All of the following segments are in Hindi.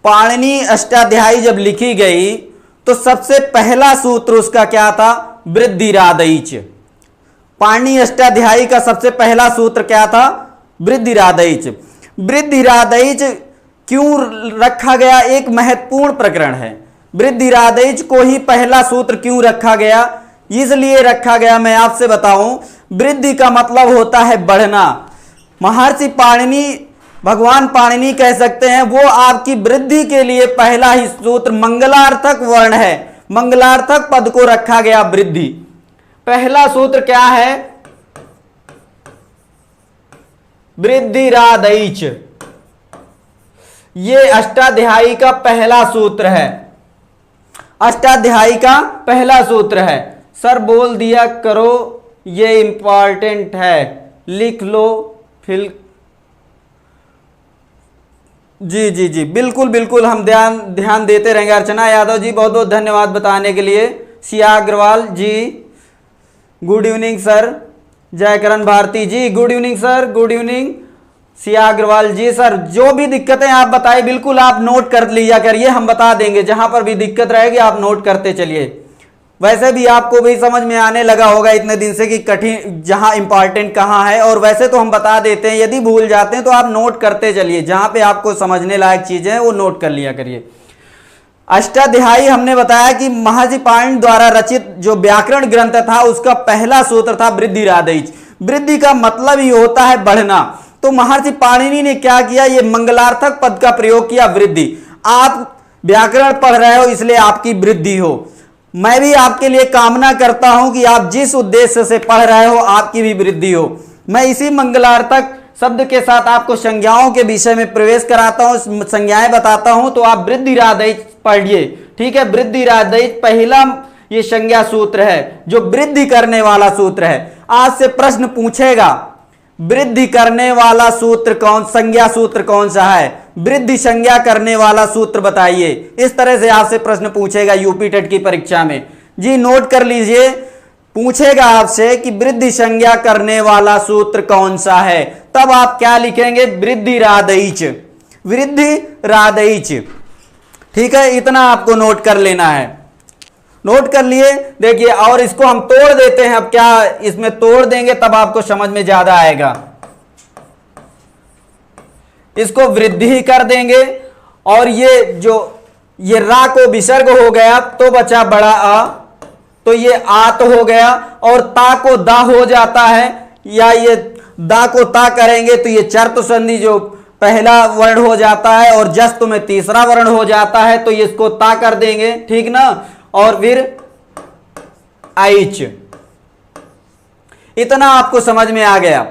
पाणिनि अष्टाध्यायी जब लिखी गई तो सबसे पहला सूत्र उसका क्या था? वृद्धिरादैच। पाणिनि अष्टाध्यायी का सबसे पहला सूत्र क्या था? वृद्धिरादैच। वृद्धिरादैच क्यों रखा गया? एक महत्वपूर्ण प्रकरण है। वृद्धिरादैच को ही पहला सूत्र क्यों रखा गया? इसलिए रखा गया, मैं आपसे बताऊं। वृद्धि का मतलब होता है बढ़ना। महर्षि पाणिनि, भगवान पाणिनि कह सकते हैं, वो आपकी वृद्धि के लिए पहला ही सूत्र मंगलार्थक वर्ण है, मंगलार्थक पद को रखा गया वृद्धि। पहला सूत्र क्या है? वृद्धिरादैच। ये अष्टाध्यायी का पहला सूत्र है, अष्टाध्यायी का पहला सूत्र है। सर बोल दिया करो, ये इंपॉर्टेंट है, लिख लो फिर। जी जी जी, बिल्कुल बिल्कुल, हम ध्यान देते रहेंगे। अर्चना यादव जी, बहुत बहुत धन्यवाद बताने के लिए। Siya Agrawal ji, good evening sir. Jaikaran Bharti ji, good evening sir, good evening. Siya Agrawal ji, sir जो भी दिक्कतें आप बताइए बिल्कुल आप नोट कर लिया करिए, हम बता देंगे। जहां पर भी दिक्कत रहेगी आप नोट करते चलिए। वैसे भी आपको भी समझ में आने लगा होगा इतने दिन से कि कठिन जहां इंपॉर्टेंट कहां है, और वैसे तो हम बता देते हैं। यदि भूल जाते हैं तो आप नोट करते चलिए, जहां पे आपको समझने लायक चीजें हैं वो नोट कर लिया करिए। अष्टाध्यायी हमने बताया कि महर्षि पाणिनि द्वारा रचित जो व्याकरण ग्रंथ था उसका पहला सूत्र था वृद्धिरादैच। वृद्धि का मतलब ही होता है बढ़ना। तो महर्षि पाणिनि ने क्या किया? ये मंगलार्थक पद का प्रयोग किया, वृद्धि। आप व्याकरण पढ़ रहे हो इसलिए आपकी वृद्धि हो। मैं भी आपके लिए कामना करता हूं कि आप जिस उद्देश्य से पढ़ रहे हो आपकी भी वृद्धि हो। मैं इसी मंगलार्थक शब्द के साथ आपको संज्ञाओं के विषय में प्रवेश कराता हूं, संज्ञाएं बताता हूं। तो आप वृद्धिरादैच पढ़िए, ठीक है। वृद्धिरादैच पहला ये संज्ञा सूत्र है जो वृद्धि करने वाला सूत्र है। आज से प्रश्न पूछेगा, वृद्धि करने वाला सूत्र कौन, संज्ञा सूत्र कौन सा है? वृद्धि संज्ञा करने वाला सूत्र बताइए। इस तरह से आपसे प्रश्न पूछेगा यूपी टेट की परीक्षा में। जी नोट कर लीजिए, पूछेगा आपसे कि वृद्धि संज्ञा करने वाला सूत्र कौन सा है। तब आप क्या लिखेंगे? वृद्धिरादैच, वृद्धिरादैच, ठीक है। इतना आपको नोट कर लेना है। नोट कर लिए, देखिए। और इसको हम तोड़ देते हैं। अब क्या इसमें तोड़ देंगे तब आपको समझ में ज्यादा आएगा। इसको वृद्धि कर देंगे, और ये जो ये रा को विसर्ग हो गया तो बचा बड़ा आ, तो ये आत हो गया। और ता को दा हो जाता है, या ये दा को ता करेंगे तो ये चर्त संधि जो पहला वर्ण हो जाता है, और जस्त में तीसरा वर्ण हो जाता है, तो ये इसको ता कर देंगे, ठीक ना। और फिर आइच। इतना आपको समझ में आ गया?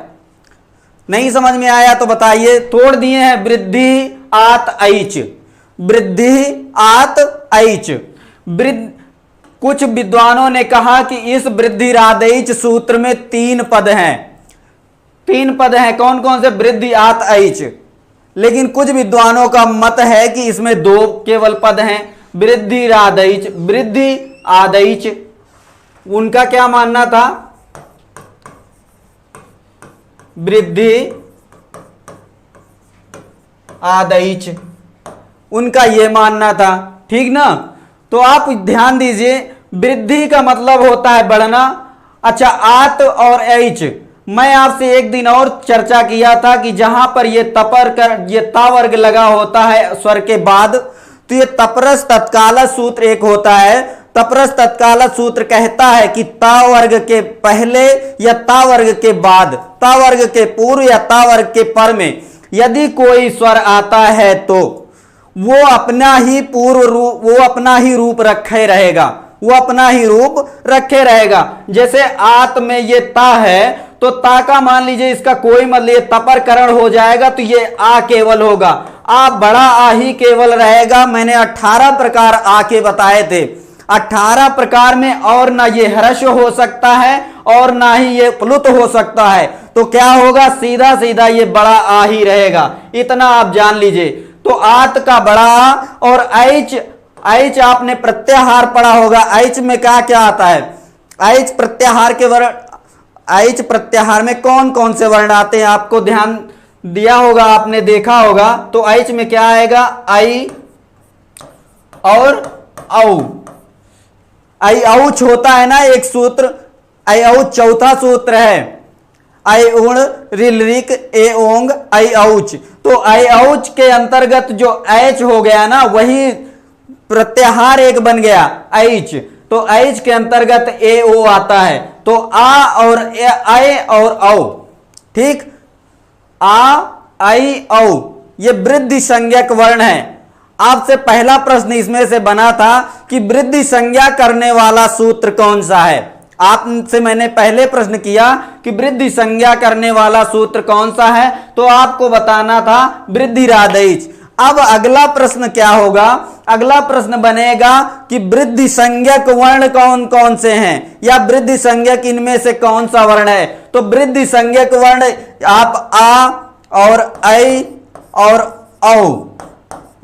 नहीं समझ में आया तो बताइए। तोड़ दिए हैं, वृद्धि आत ऐच, वृद्धि आत ऐच। कुछ विद्वानों ने कहा कि इस वृद्धिरादैच सूत्र में 3 पद हैं। 3 पद हैं, कौन कौन से? वृद्धि आत ऐच। लेकिन कुछ विद्वानों का मत है कि इसमें 2 केवल पद हैं, वृद्धिरादैच, वृद्धि आदैच। उनका क्या मानना था? वृद्धि आदैच, उनका यह मानना था, ठीक ना। तो आप ध्यान दीजिए, वृद्धि का मतलब होता है बढ़ना। अच्छा, आत और ऐच, मैं आपसे एक दिन और चर्चा किया था कि जहां पर ये तपर कर ये ता वर्ग लगा होता है स्वर के बाद, तो ये तपरस तत्काल सूत्र एक होता है। तपरस तत्काल सूत्र कहता है कि ता वर्ग के पहले या ता वर्ग के बाद, ता वर्ग के पूर्व या ता वर्ग के पर में यदि कोई स्वर आता है तो वो अपना ही पूर्व रूप, वो अपना ही रूप रखे रहेगा, वो अपना ही रूप रखे रहेगा। जैसे आत में ये ता है तो ता का मान लीजिए इसका कोई मतलब ये तपरकरण हो जाएगा तो ये आ केवल होगा, आ बड़ा आ ही केवल रहेगा। मैंने 18 प्रकार आ के बताए थे। 18 प्रकार में और ना ये ह्रस्व हो सकता है और ना ही ये प्लुत हो सकता है। तो क्या होगा? सीधा सीधा ये बड़ा आ ही रहेगा। इतना आप जान लीजिए। तो आत का बड़ा आ और ऐच, ऐच आपने प्रत्याहार पढ़ा होगा। ऐच में क्या क्या आता है? ऐच प्रत्याहार के वर्ण, ऐच प्रत्याहार में कौन कौन से वर्ण आते हैं? आपको ध्यान दिया होगा, आपने देखा होगा। तो ऐच में क्या आएगा? आई और औ। आई औच होता है ना एक सूत्र, आई औच चौथा सूत्र है, आई उण रिल रिक ए ओंग आई औच। तो आई औच के अंतर्गत जो ऐच हो गया ना वही प्रत्याहार एक बन गया ऐच, तो ऐच के अंतर्गत ए ओ आता है। तो आ और आए और औ, ठीक, आ आई औ ये वृद्धि संज्ञक वर्ण है। आपसे पहला प्रश्न इसमें से बना था कि वृद्धि संज्ञा करने वाला सूत्र कौन सा है। आपसे मैंने पहले प्रश्न किया कि वृद्धि संज्ञा करने वाला सूत्र कौन सा है, तो आपको बताना था वृद्धिरादैच। अब अगला प्रश्न क्या होगा, अगला प्रश्न बनेगा कि वृद्धि संज्ञक वर्ण कौन कौन से हैं, या वृद्धि संज्ञक इनमें से कौन सा वर्ण है। तो वृद्धि संज्ञक वर्ण आप आ और ऐ और औ,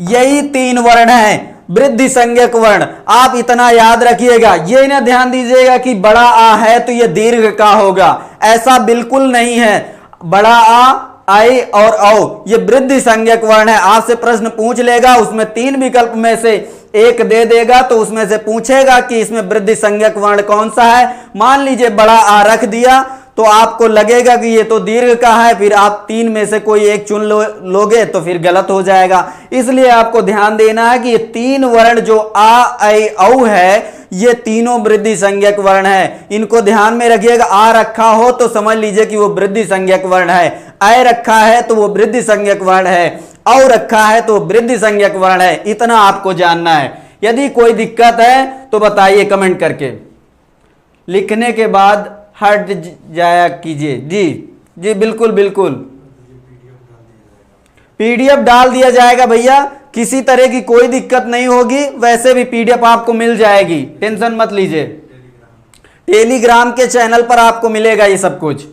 यही तीन वर्ण है वृद्धि संज्ञक वर्ण। आप इतना याद रखिएगा, ये ना ध्यान दीजिएगा कि बड़ा आ है तो ये दीर्घ का होगा, ऐसा बिल्कुल नहीं है। बड़ा आ, आई और औ ये वृद्धि संज्ञक वर्ण है। आपसे प्रश्न पूछ लेगा, उसमें तीन विकल्प में से एक दे देगा, तो उसमें से पूछेगा कि इसमें वृद्धि संज्ञक वर्ण कौन सा है। मान लीजिए बड़ा आ रख दिया तो आपको लगेगा कि ये तो दीर्घ का है, फिर आप तीन में से कोई एक चुन लोगे तो फिर गलत हो जाएगा। इसलिए आपको ध्यान देना है कि ये तीन वर्ण जो आ ऐ औ है ये तीनों वृद्धि संज्ञक वर्ण है। इनको ध्यान में रखिएगा। आ रखा हो तो समझ लीजिए कि वो वृद्धि संज्ञक वर्ण है, ऐ रखा है तो वो वृद्धि संज्ञक वर्ण है, औ रखा है तो वृद्धि संज्ञक वर्ण है। इतना आपको जानना है। यदि कोई दिक्कत है तो बताइए कमेंट करके, लिखने के बाद हट जाया कीजिए। जी जी बिल्कुल बिल्कुल, पीडीएफ डाल दिया जाएगा भैया, किसी तरह की कोई दिक्कत नहीं होगी। वैसे भी पीडीएफ आपको मिल जाएगी, टेंशन मत लीजिए। टेलीग्राम के चैनल पर आपको मिलेगा ये सब कुछ।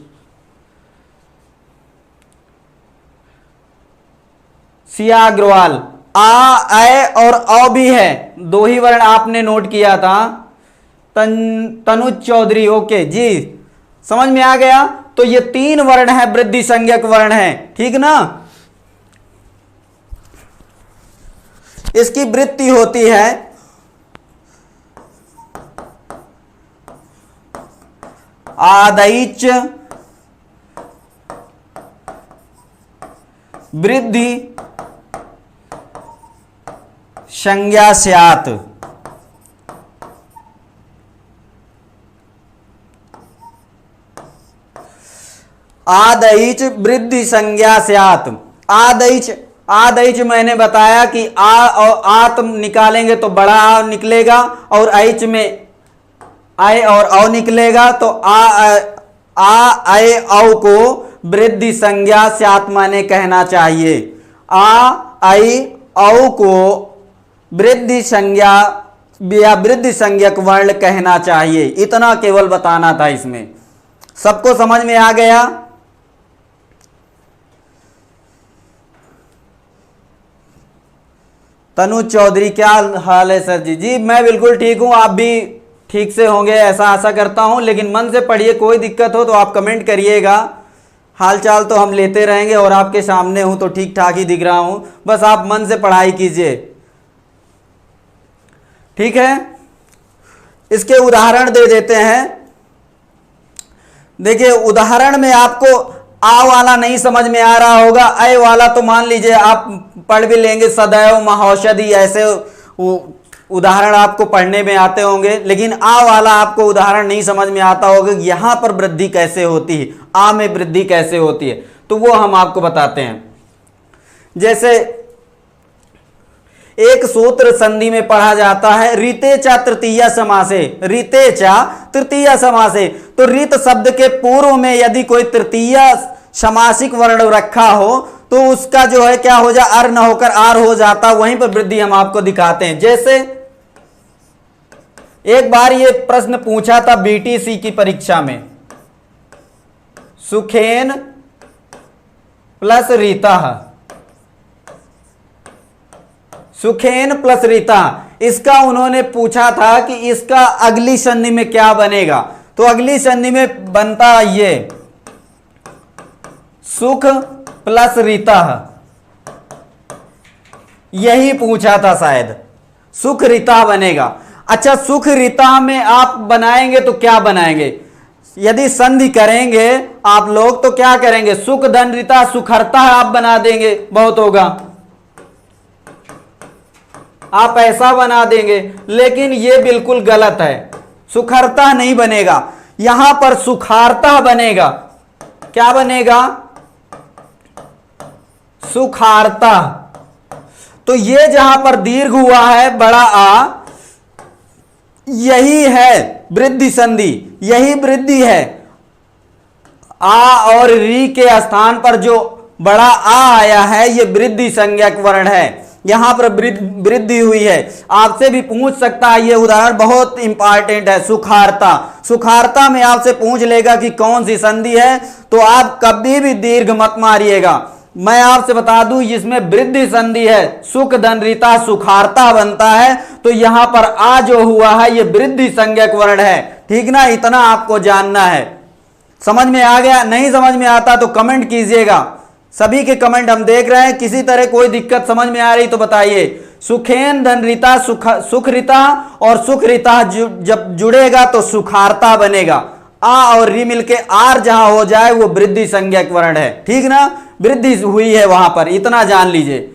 सिया अग्रवाल, आ ऐ और औ भी है, दो ही वर्ण आपने नोट किया था। तनुज चौधरी, ओके जी, समझ में आ गया। तो ये तीन वर्ण है वृद्धि संज्ञक वर्ण है, ठीक ना। इसकी वृत्ति होती है आदैच वृद्धि संज्ञा स्यात्। आदैच वृद्धि संज्ञा स्यात्। आदैच, आदैच मैंने बताया कि आ और आत निकालेंगे तो बड़ा आ निकलेगा, और ऐच में आय और औ निकलेगा। तो आ ऐ औ को वृद्धि संज्ञा स्यात् माने कहना चाहिए। आ ऐ औ को वृद्धि संज्ञा या वृद्धि संज्ञक वर्ण कहना चाहिए। इतना केवल बताना था इसमें। सबको समझ में आ गया। तनुज चौधरी, क्या हाल है सर जी? जी मैं बिल्कुल ठीक हूं, आप भी ठीक से होंगे ऐसा आशा करता हूं। लेकिन मन से पढ़िए, कोई दिक्कत हो तो आप कमेंट करिएगा। हालचाल तो हम लेते रहेंगे और आपके सामने हूं तो ठीक ठाक ही दिख रहा हूं, बस आप मन से पढ़ाई कीजिए, ठीक है। इसके उदाहरण दे देते हैं। देखिए उदाहरण में आपको आ वाला नहीं समझ में आ रहा होगा, ऐ वाला तो मान लीजिए आप पढ़ भी लेंगे, सदैव महौषधि, ऐसे उदाहरण आपको पढ़ने में आते होंगे। लेकिन आ वाला आपको उदाहरण नहीं समझ में आता होगा, यहां पर वृद्धि कैसे होती है, आ में वृद्धि कैसे होती है, तो वो हम आपको बताते हैं। जैसे एक सूत्र संधि में पढ़ा जाता है, रीतेचा तृतीया समासे, रीतेचा तृतीया समासे। तो रीत शब्द के पूर्व में यदि कोई तृतीया समासिक वर्ण रखा हो तो उसका जो है क्या हो जा, अर न होकर आर हो जाता। वहीं पर वृद्धि हम आपको दिखाते हैं। जैसे एक बार ये प्रश्न पूछा था बीटीसी की परीक्षा में, सुखेन प्लस रीता, सुखेन प्लस रीता, इसका उन्होंने पूछा था कि इसका अगली संधि में क्या बनेगा। तो अगली संधि में बनता ये सुख प्लस रीता, यही पूछा था शायद। सुखरिता बनेगा। अच्छा, सुखरिता में आप बनाएंगे तो क्या बनाएंगे? यदि संधि करेंगे आप लोग तो क्या करेंगे? सुख धन रिता सुखरता आप बना देंगे, बहुत होगा, आप ऐसा बना देंगे। लेकिन यह बिल्कुल गलत है, सुखरता नहीं बनेगा, यहां पर सुखारता बनेगा। क्या बनेगा? सुखारता। तो ये जहां पर दीर्घ हुआ है बड़ा आ, यही है वृद्धि संधि, यही वृद्धि है। आ और री के स्थान पर जो बड़ा आ आया है ये वृद्धि संज्ञक वर्ण है, यहां पर वृद्धि हुई है। आपसे भी पूछ सकता है, ये उदाहरण बहुत इंपॉर्टेंट है। सुखारता, सुखारता में आपसे पूछ लेगा कि कौन सी संधि है, तो आप कभी भी दीर्घ मत मारिएगा। मैं आपसे बता दूं इसमें वृद्धि संधि है, सुख धन रिता सुखारता बनता है, तो यहां पर आ जो हुआ है ये वृद्धि संज्ञक वर्ण है। ठीक ना, इतना आपको जानना है। समझ में आ गया? नहीं समझ में आता तो कमेंट कीजिएगा, सभी के कमेंट हम देख रहे हैं। किसी तरह कोई दिक्कत समझ में आ रही तो बताइए। सुखेन धन रिता सुखरिता, और सुखरिता जब जुड़ेगा तो सुखारता बनेगा। आ और री मिलके आर जहां हो जाए वो वृद्धि संज्ञक वर्ण है। ठीक ना, वृद्धि हुई है वहां पर, इतना जान लीजिए।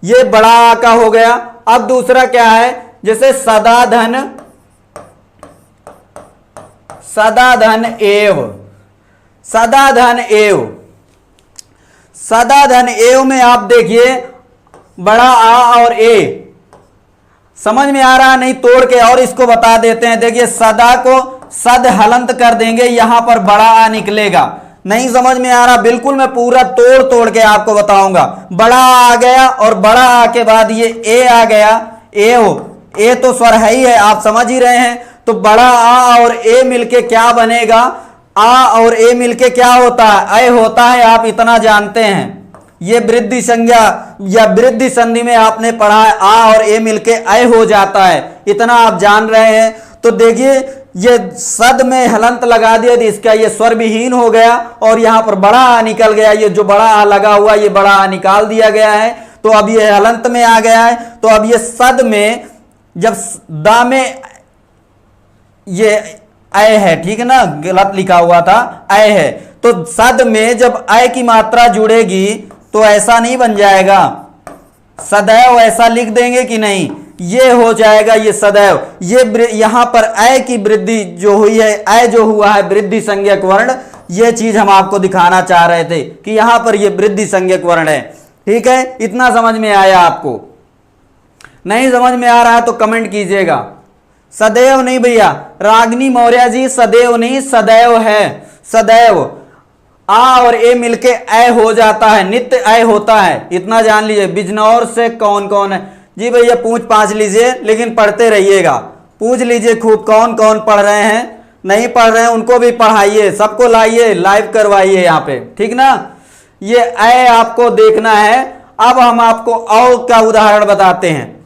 ये बड़ा आ का हो गया। अब दूसरा क्या है? जैसे सदा धन एव, सदा धन एव, सदा धन एव में आप देखिए बड़ा आ और ए, समझ में आ रहा नहीं? तोड़ के और इसको बता देते हैं। देखिए सदा को सद हलंत कर देंगे, यहां पर बड़ा आ निकलेगा। नहीं समझ में आ रहा? बिल्कुल मैं पूरा तोड़ तोड़ के आपको बताऊंगा। बड़ा आ गया और बड़ा आ के बाद ये ए आ गया। ए तो स्वर है ही है, आप समझ ही रहे हैं। तो बड़ा आ और ए मिलके क्या बनेगा? आ और ए मिलके क्या होता है? अय होता है, आप इतना जानते हैं। ये वृद्धि संज्ञा या वृद्धि संधि में आपने पढ़ा है, आ और ए मिलके अय हो जाता है, इतना आप जान रहे हैं। तो देखिए ये सद में हलंत लगा दिया तो इसका ये स्वर विहीन हो गया और यहां पर बड़ा आ निकल गया। ये जो बड़ा आ लगा हुआ ये बड़ा आ निकाल दिया गया है, तो अब ये हलंत में आ गया है। तो अब ये सद में जब दा में ये अय है, ठीक है ना, गलत लिखा हुआ था, अय है, तो सद में जब अय की मात्रा जुड़ेगी तो ऐसा नहीं बन जाएगा, सदैव ऐसा लिख देंगे कि नहीं? ये हो जाएगा ये सदैव। ये यहां पर अय की वृद्धि जो हुई है, अय जो हुआ है वृद्धि संज्ञक वर्ण, ये चीज हम आपको दिखाना चाह रहे थे कि यहां पर ये वृद्धि संज्ञक वर्ण है। ठीक है, इतना समझ में आया आपको? नहीं समझ में आ रहा है तो कमेंट कीजिएगा। सदैव नहीं भैया, रागिनी मौर्य जी, सदैव नहीं, सदैव है। सदैव आ और ए मिलके अय हो जाता है, नित्य अय होता है, इतना जान लीजिए। बिजनौर से कौन कौन है? जी भैया पूछ पाछ लीजिए, लेकिन पढ़ते रहिएगा, पूछ लीजिए खूब कौन कौन पढ़ रहे हैं, नहीं पढ़ रहे हैं उनको भी पढ़ाइए, सबको लाइए, लाइव करवाइए यहाँ पे। ठीक ना, ये अय आपको देखना है। अब हम आपको औ का उदाहरण बताते हैं।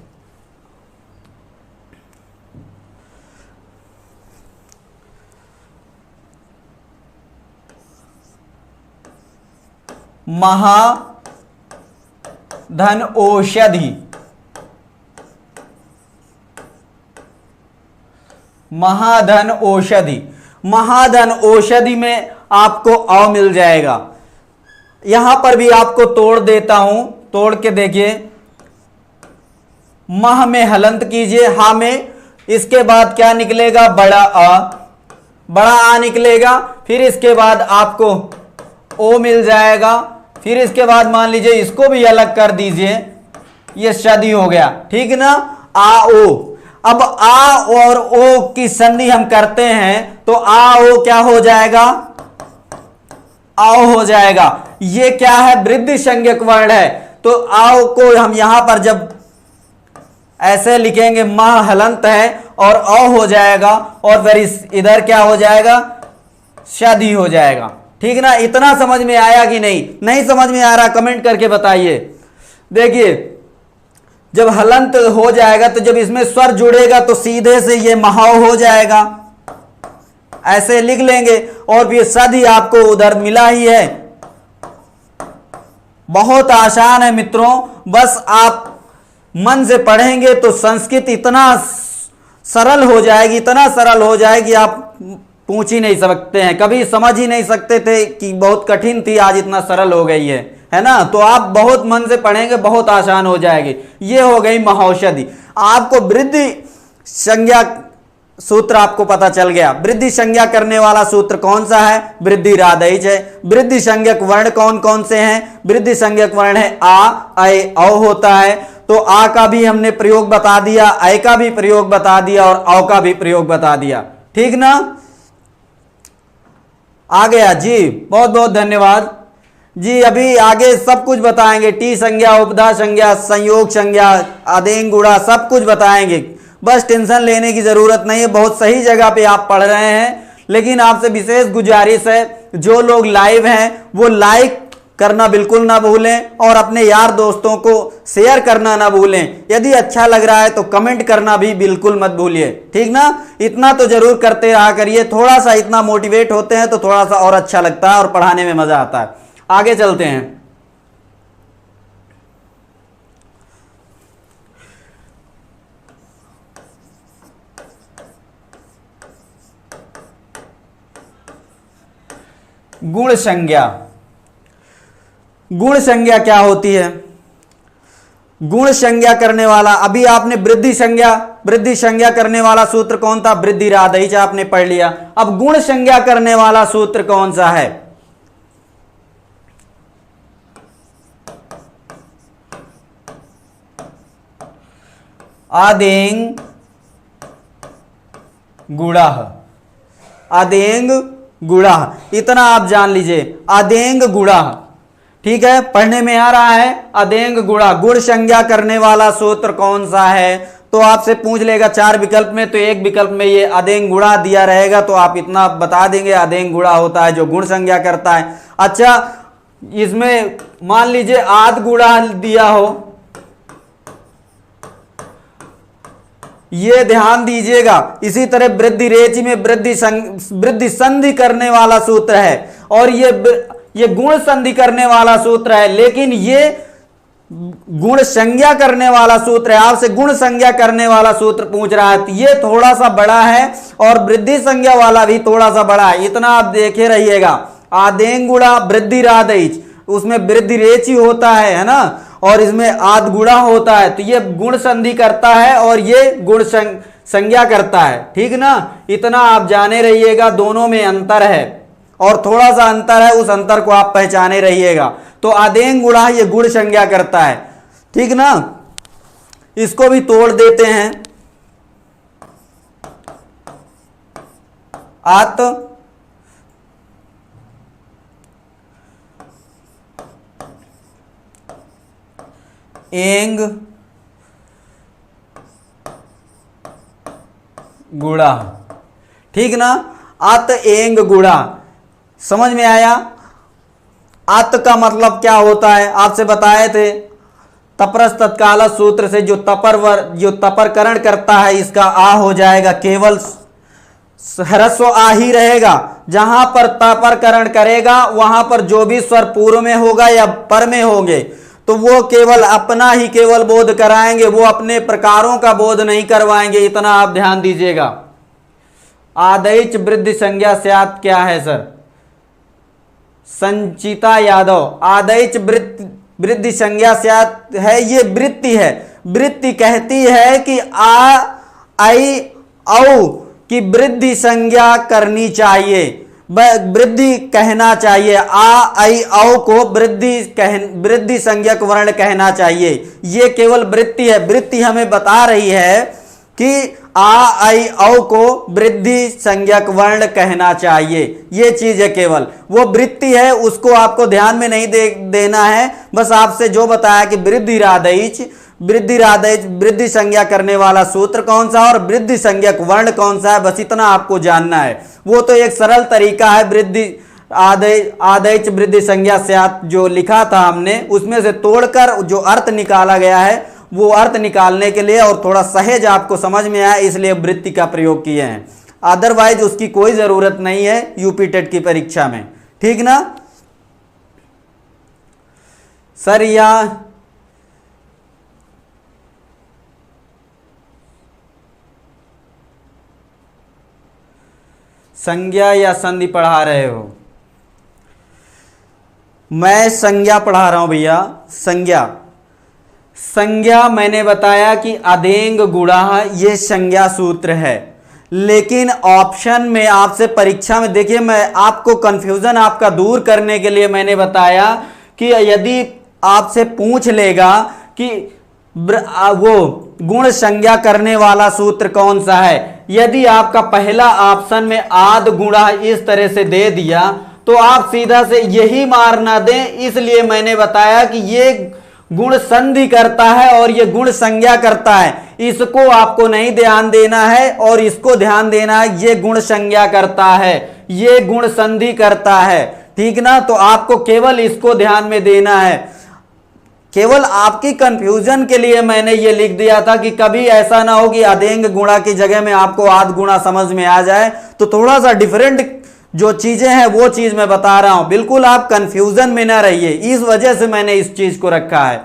महाधन औषधि, महाधन औषधि, महाधन औषधि में आपको अ मिल जाएगा। यहां पर भी आपको तोड़ देता हूं, तोड़ के देखिए। मह में हलंत कीजिए, हा में, इसके बाद क्या निकलेगा? बड़ा आ, बड़ा आ निकलेगा। फिर इसके बाद आपको ओ मिल जाएगा। फिर इसके बाद मान लीजिए इसको भी अलग कर दीजिए, ये शदी हो गया। ठीक ना, आ ओ। अब आ और ओ की संधि हम करते हैं तो आ ओ क्या हो जाएगा? आओ हो जाएगा। ये क्या है? वृद्धि संज्ञक वर्ण है। तो आओ को हम यहां पर जब ऐसे लिखेंगे, मां हलंत है और अ हो जाएगा, और फिर इधर क्या हो जाएगा? शादी हो जाएगा। ठीक ना, इतना समझ में आया कि नहीं? नहीं समझ में आ रहा कमेंट करके बताइए। देखिए जब हलंत हो जाएगा तो जब इसमें स्वर जुड़ेगा तो सीधे से ये महाव हो जाएगा, ऐसे लिख लेंगे। और फिर सदी आपको उधर मिला ही है। बहुत आसान है मित्रों, बस आप मन से पढ़ेंगे तो संस्कृत इतना सरल हो जाएगी, इतना सरल हो जाएगी आप पूछ ही नहीं सकते हैं। कभी समझ ही नहीं सकते थे कि बहुत कठिन थी, आज इतना सरल हो गई है ना। तो आप बहुत मन से पढ़ेंगे, बहुत आसान हो जाएगी। ये हो गई महौषधि। आपको वृद्धि संज्ञा सूत्र आपको पता चल गया। वृद्धि संज्ञा करने वाला सूत्र कौन सा है? वृद्धि राधइच है। वृद्धि संज्ञक वर्ण कौन कौन से हैं? वृद्धि संज्ञक वर्ण है आ, ऐ, औ होता है। तो आ का भी हमने प्रयोग बता दिया, ऐ का भी प्रयोग बता दिया और औ का भी प्रयोग बता दिया। ठीक ना, आ गया जी। बहुत बहुत धन्यवाद जी। अभी आगे सब कुछ बताएंगे, टी संज्ञा, उपधा संज्ञा, संयोग संज्ञा, आदेंग गुणा, सब कुछ बताएंगे। बस टेंशन लेने की जरूरत नहीं है, बहुत सही जगह पे आप पढ़ रहे हैं। लेकिन आपसे विशेष गुजारिश है, जो लोग लाइव हैं वो लाइक करना बिल्कुल ना भूलें और अपने यार दोस्तों को शेयर करना ना भूलें। यदि अच्छा लग रहा है तो कमेंट करना भी बिल्कुल मत भूलिए। ठीक ना, इतना तो जरूर करते रहा करिए। थोड़ा सा इतना मोटिवेट होते हैं तो थोड़ा सा और अच्छा लगता है और पढ़ाने में मजा आता है। आगे चलते हैं। गुण संज्ञा। गुण संज्ञा क्या होती है? गुण संज्ञा करने वाला, अभी आपने वृद्धि संज्ञा करने वाला सूत्र कौन था? वृद्धि राधइच आपने पढ़ लिया। अब गुण संज्ञा करने वाला सूत्र कौन सा है? आदेंग गुणा। आदेंग गुणा, इतना आप जान लीजिए, आदेंग गुणा। ठीक है, पढ़ने में आ रहा है। आदेंग गुणा, गुण संज्ञा करने वाला सूत्र कौन सा है? तो आपसे पूछ लेगा 4 विकल्प में, तो एक विकल्प में ये आदेंग गुणा दिया रहेगा, तो आप इतना बता देंगे आदेंग गुणा होता है जो गुण संज्ञा करता है। अच्छा, इसमें मान लीजिए आद गुणा दिया हो, ये ध्यान दीजिएगा। इसी तरह वृद्धि रेचि में वृद्धि संधि करने वाला सूत्र है और ये गुण संधि करने वाला सूत्र है, लेकिन ये गुण संज्ञा करने वाला सूत्र है। आपसे गुण संज्ञा करने वाला सूत्र पूछ रहा है, ये थोड़ा सा बड़ा है और वृद्धि संज्ञा वाला भी थोड़ा सा बड़ा है। इतना आप देखे रहिएगा। आदेंग गुणा वृद्धि राधइच, उसमें वृद्धि रेचि होता है ना, और इसमें आद गुणा होता है। तो ये गुण संधि करता है और ये गुण संज्ञा करता है। ठीक ना, इतना आप जाने रहिएगा। दोनों में अंतर है और थोड़ा सा अंतर है, उस अंतर को आप पहचाने रहिएगा। तो आदेंग गुणा ये गुण संज्ञा करता है। ठीक ना, इसको भी तोड़ देते हैं। आत एंग गुणा। ठीक ना, अत एंग गुणा, समझ में आया? अत का मतलब क्या होता है आपसे बताए थे। तपरस तत्काल सूत्र से जो तपरकरण करता है, इसका आ हो जाएगा, केवल ह्रस्व आ ही रहेगा। जहां पर तपरकरण करेगा वहां पर जो भी स्वर पूर्व में होगा या पर में होंगे तो वो केवल अपना ही केवल बोध कराएंगे, वो अपने प्रकारों का बोध नहीं करवाएंगे। इतना आप ध्यान दीजिएगा। आदैच वृद्धि संज्ञा स्यात् क्या है सर? संचिता यादव, आदैच वृद्धि संज्ञा स्यात् है, ये वृत्ति है। वृत्ति कहती है कि आ, आई, औ की वृद्धि संज्ञा करनी चाहिए, वृद्धि कहना चाहिए। आ, आई, औ को वृद्धि संज्ञक वर्ण कहना चाहिए। ये केवल वृत्ति है। वृत्ति हमें बता रही है कि आ, आई, औ को वृद्धि संज्ञक वर्ण कहना चाहिए। ये चीज है, केवल वो वृत्ति है, उसको आपको ध्यान में नहीं देना है। बस आपसे जो बताया कि वृद्धि राधइच वृद्धि संज्ञा करने वाला सूत्र कौन सा और वृद्धि संज्ञक वर्ण कौन सा है, बस इतना आपको जानना है। वो तो एक सरल तरीका है। वृद्धि आदैच वृद्धि संज्ञा स्यात् जो लिखा था हमने, उसमें से तोड़कर जो अर्थ निकाला गया है, वो अर्थ निकालने के लिए और थोड़ा सहज आपको समझ में आया, इसलिए वृत्ति का प्रयोग किए हैं। अदरवाइज उसकी कोई जरूरत नहीं है यूपी टेट की परीक्षा में। ठीक ना सर? संज्ञा या संधि पढ़ा रहे हो? मैं संज्ञा पढ़ा रहा हूं भैया। संज्ञा, संज्ञा मैंने बताया कि अधेंग गुणा ये संज्ञा सूत्र है। लेकिन ऑप्शन में आपसे परीक्षा में देखिए, मैं आपको कंफ्यूजन आपका दूर करने के लिए मैंने बताया कि यदि आपसे पूछ लेगा कि वो गुण संज्ञा करने वाला सूत्र कौन सा है, यदि आपका पहला ऑप्शन में आद गुणा इस तरह से दे दिया तो आप सीधा से यही मारना दें। इसलिए मैंने बताया कि ये गुण संधि करता है और ये गुण संज्ञा करता है, इसको आपको नहीं ध्यान देना है और इसको ध्यान देना है। ये गुण संज्ञा करता है, ये गुण संधि करता है, ठीक ना। तो आपको केवल इसको ध्यान में देना है। केवल आपकी कंफ्यूजन के लिए मैंने ये लिख दिया था कि कभी ऐसा ना हो कि अधेंग गुणा की जगह में आपको आद गुणा समझ में आ जाए। तो थोड़ा सा डिफरेंट जो चीजें हैं वो चीज मैं बता रहा हूं, बिल्कुल आप कंफ्यूजन में ना रहिए, इस वजह से मैंने इस चीज को रखा है,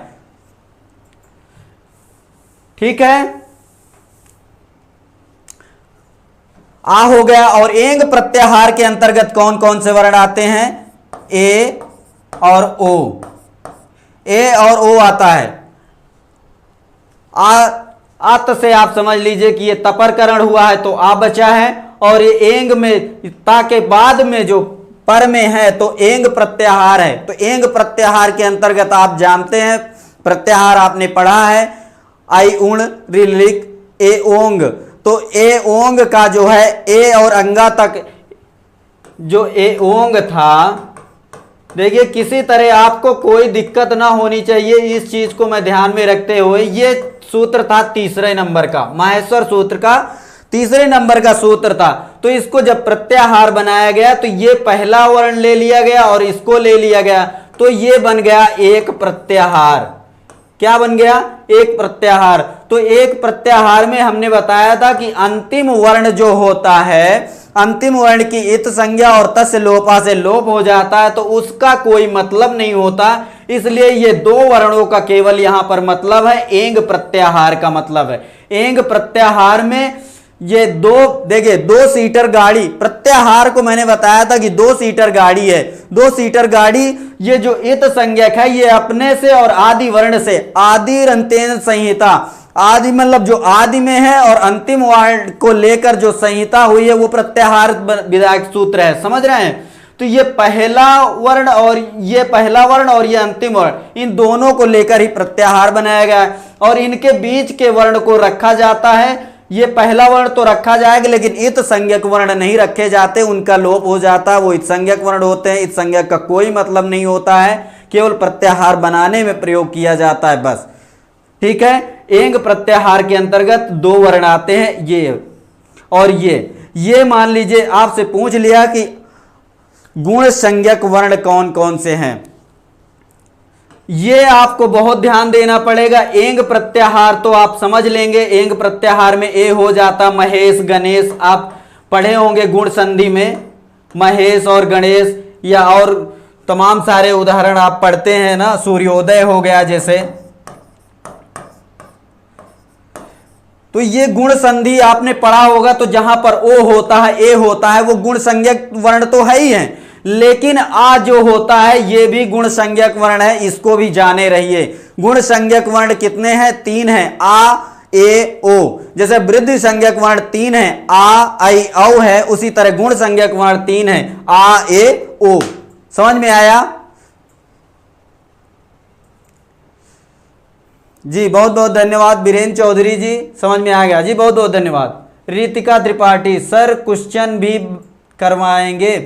ठीक है। आ हो गया। और एंग प्रत्याहार के अंतर्गत कौन कौन से वर्ण आते हैं? ए और ओ, ए और ओ आता है। आत से आप समझ लीजिए कि ये तपरकरण हुआ है तो आ बचा है, और ये एंग में ता के बाद में जो पर में है तो एंग प्रत्याहार है। तो एंग प्रत्याहार के अंतर्गत आप जानते हैं, प्रत्याहार आपने पढ़ा है, आई उण रिलिक ए ओंग। तो ए ओंग का जो है ए और अंगा तक जो ए ओंग था, देखिए किसी तरह आपको कोई दिक्कत ना होनी चाहिए, इस चीज को मैं ध्यान में रखते हुए, ये सूत्र था तीसरे नंबर का, माहेश्वर सूत्र का तीसरे नंबर का सूत्र था। तो इसको जब प्रत्याहार बनाया गया तो ये पहला वर्ण ले लिया गया और इसको ले लिया गया, तो ये बन गया एक प्रत्याहार। क्या बन गया? एक प्रत्याहार। तो एक प्रत्याहार में हमने बताया था कि अंतिम वर्ण जो होता है, अंतिम वर्ण की इत संज्ञा और तस्य लोपा से लोप हो जाता है तो उसका कोई मतलब नहीं होता। इसलिए ये दो वर्णों का केवल यहां पर मतलब है, एंग प्रत्याहार का मतलब है। एंग प्रत्याहार में ये दो, देखिए दो सीटर गाड़ी, प्रत्याहार को मैंने बताया था कि दो सीटर गाड़ी है। दो सीटर गाड़ी, ये जो इत संज्ञक है ये अपने से और आदि वर्ण से, आदि अंतेन संहिता, आदि मतलब जो आदि में है और अंतिम वर्ण को लेकर जो संहिता हुई है वो प्रत्याहार विधायक सूत्र है, समझ रहे हैं। तो ये पहला वर्ण और ये पहला वर्ण और ये अंतिम वर्ण, इन दोनों को लेकर ही प्रत्याहार बनाया गया है और इनके बीच के वर्ण को रखा जाता है। ये पहला वर्ण तो रखा जाएगा लेकिन इत संज्ञक वर्ण नहीं रखे जाते, उनका लोप हो जाता है, वो इत संज्ञक वर्ण होते हैं। इत संज्ञक का कोई मतलब नहीं होता है, केवल प्रत्याहार बनाने में प्रयोग किया जाता है बस, ठीक है। एंग प्रत्याहार के अंतर्गत दो वर्ण आते हैं, ये और ये मान लीजिए आपसे पूछ लिया कि गुण संज्ञक वर्ण कौन कौन से हैं, ये आपको बहुत ध्यान देना पड़ेगा। एंग प्रत्याहार तो आप समझ लेंगे, एंग प्रत्याहार में ए हो जाता महेश गणेश, आप पढ़े होंगे गुण संधि में महेश और गणेश, या और तमाम सारे उदाहरण आप पढ़ते हैं ना, सूर्योदय हो गया जैसे। तो ये गुण संधि आपने पढ़ा होगा, तो जहां पर ओ होता है ए होता है वो गुण संज्ञक वर्ण तो है ही है, लेकिन आ जो होता है ये भी गुण संज्ञक वर्ण है, इसको भी जाने रहिए। गुण संज्ञक वर्ण कितने हैं? 3 हैं, आ ए ओ। जैसे वृद्धि संज्ञक वर्ण 3 है, आ आई औ है, उसी तरह गुण संज्ञक वर्ण 3 है, आ ए ओ। समझ में आया जी? बहुत बहुत धन्यवाद बीरेन चौधरी जी, समझ में आ गया जी, बहुत बहुत धन्यवाद। रितिका त्रिपाठी सर क्वेश्चन भी करवाएंगे?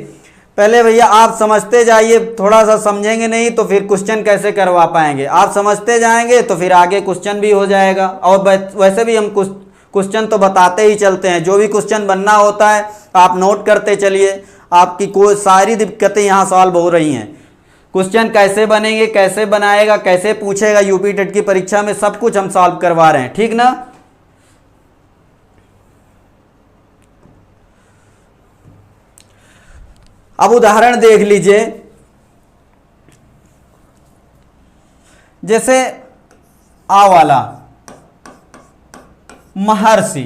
पहले भैया आप समझते जाइए, थोड़ा सा समझेंगे नहीं तो फिर क्वेश्चन कैसे करवा पाएंगे। आप समझते जाएंगे तो फिर आगे क्वेश्चन भी हो जाएगा। और वैसे भी हम क्वेश्चन तो बताते ही चलते हैं, जो भी क्वेश्चन बनना होता है आप नोट करते चलिए, आपकी कोई सारी दिक्कतें यहाँ सॉल्व हो रही हैं। क्वेश्चन कैसे बनेंगे, कैसे बनाएगा, कैसे पूछेगा यूपी टेट की परीक्षा में, सब कुछ हम सॉल्व करवा रहे हैं, ठीक ना। अब उदाहरण देख लीजिए, जैसे आ वाला महर्षि,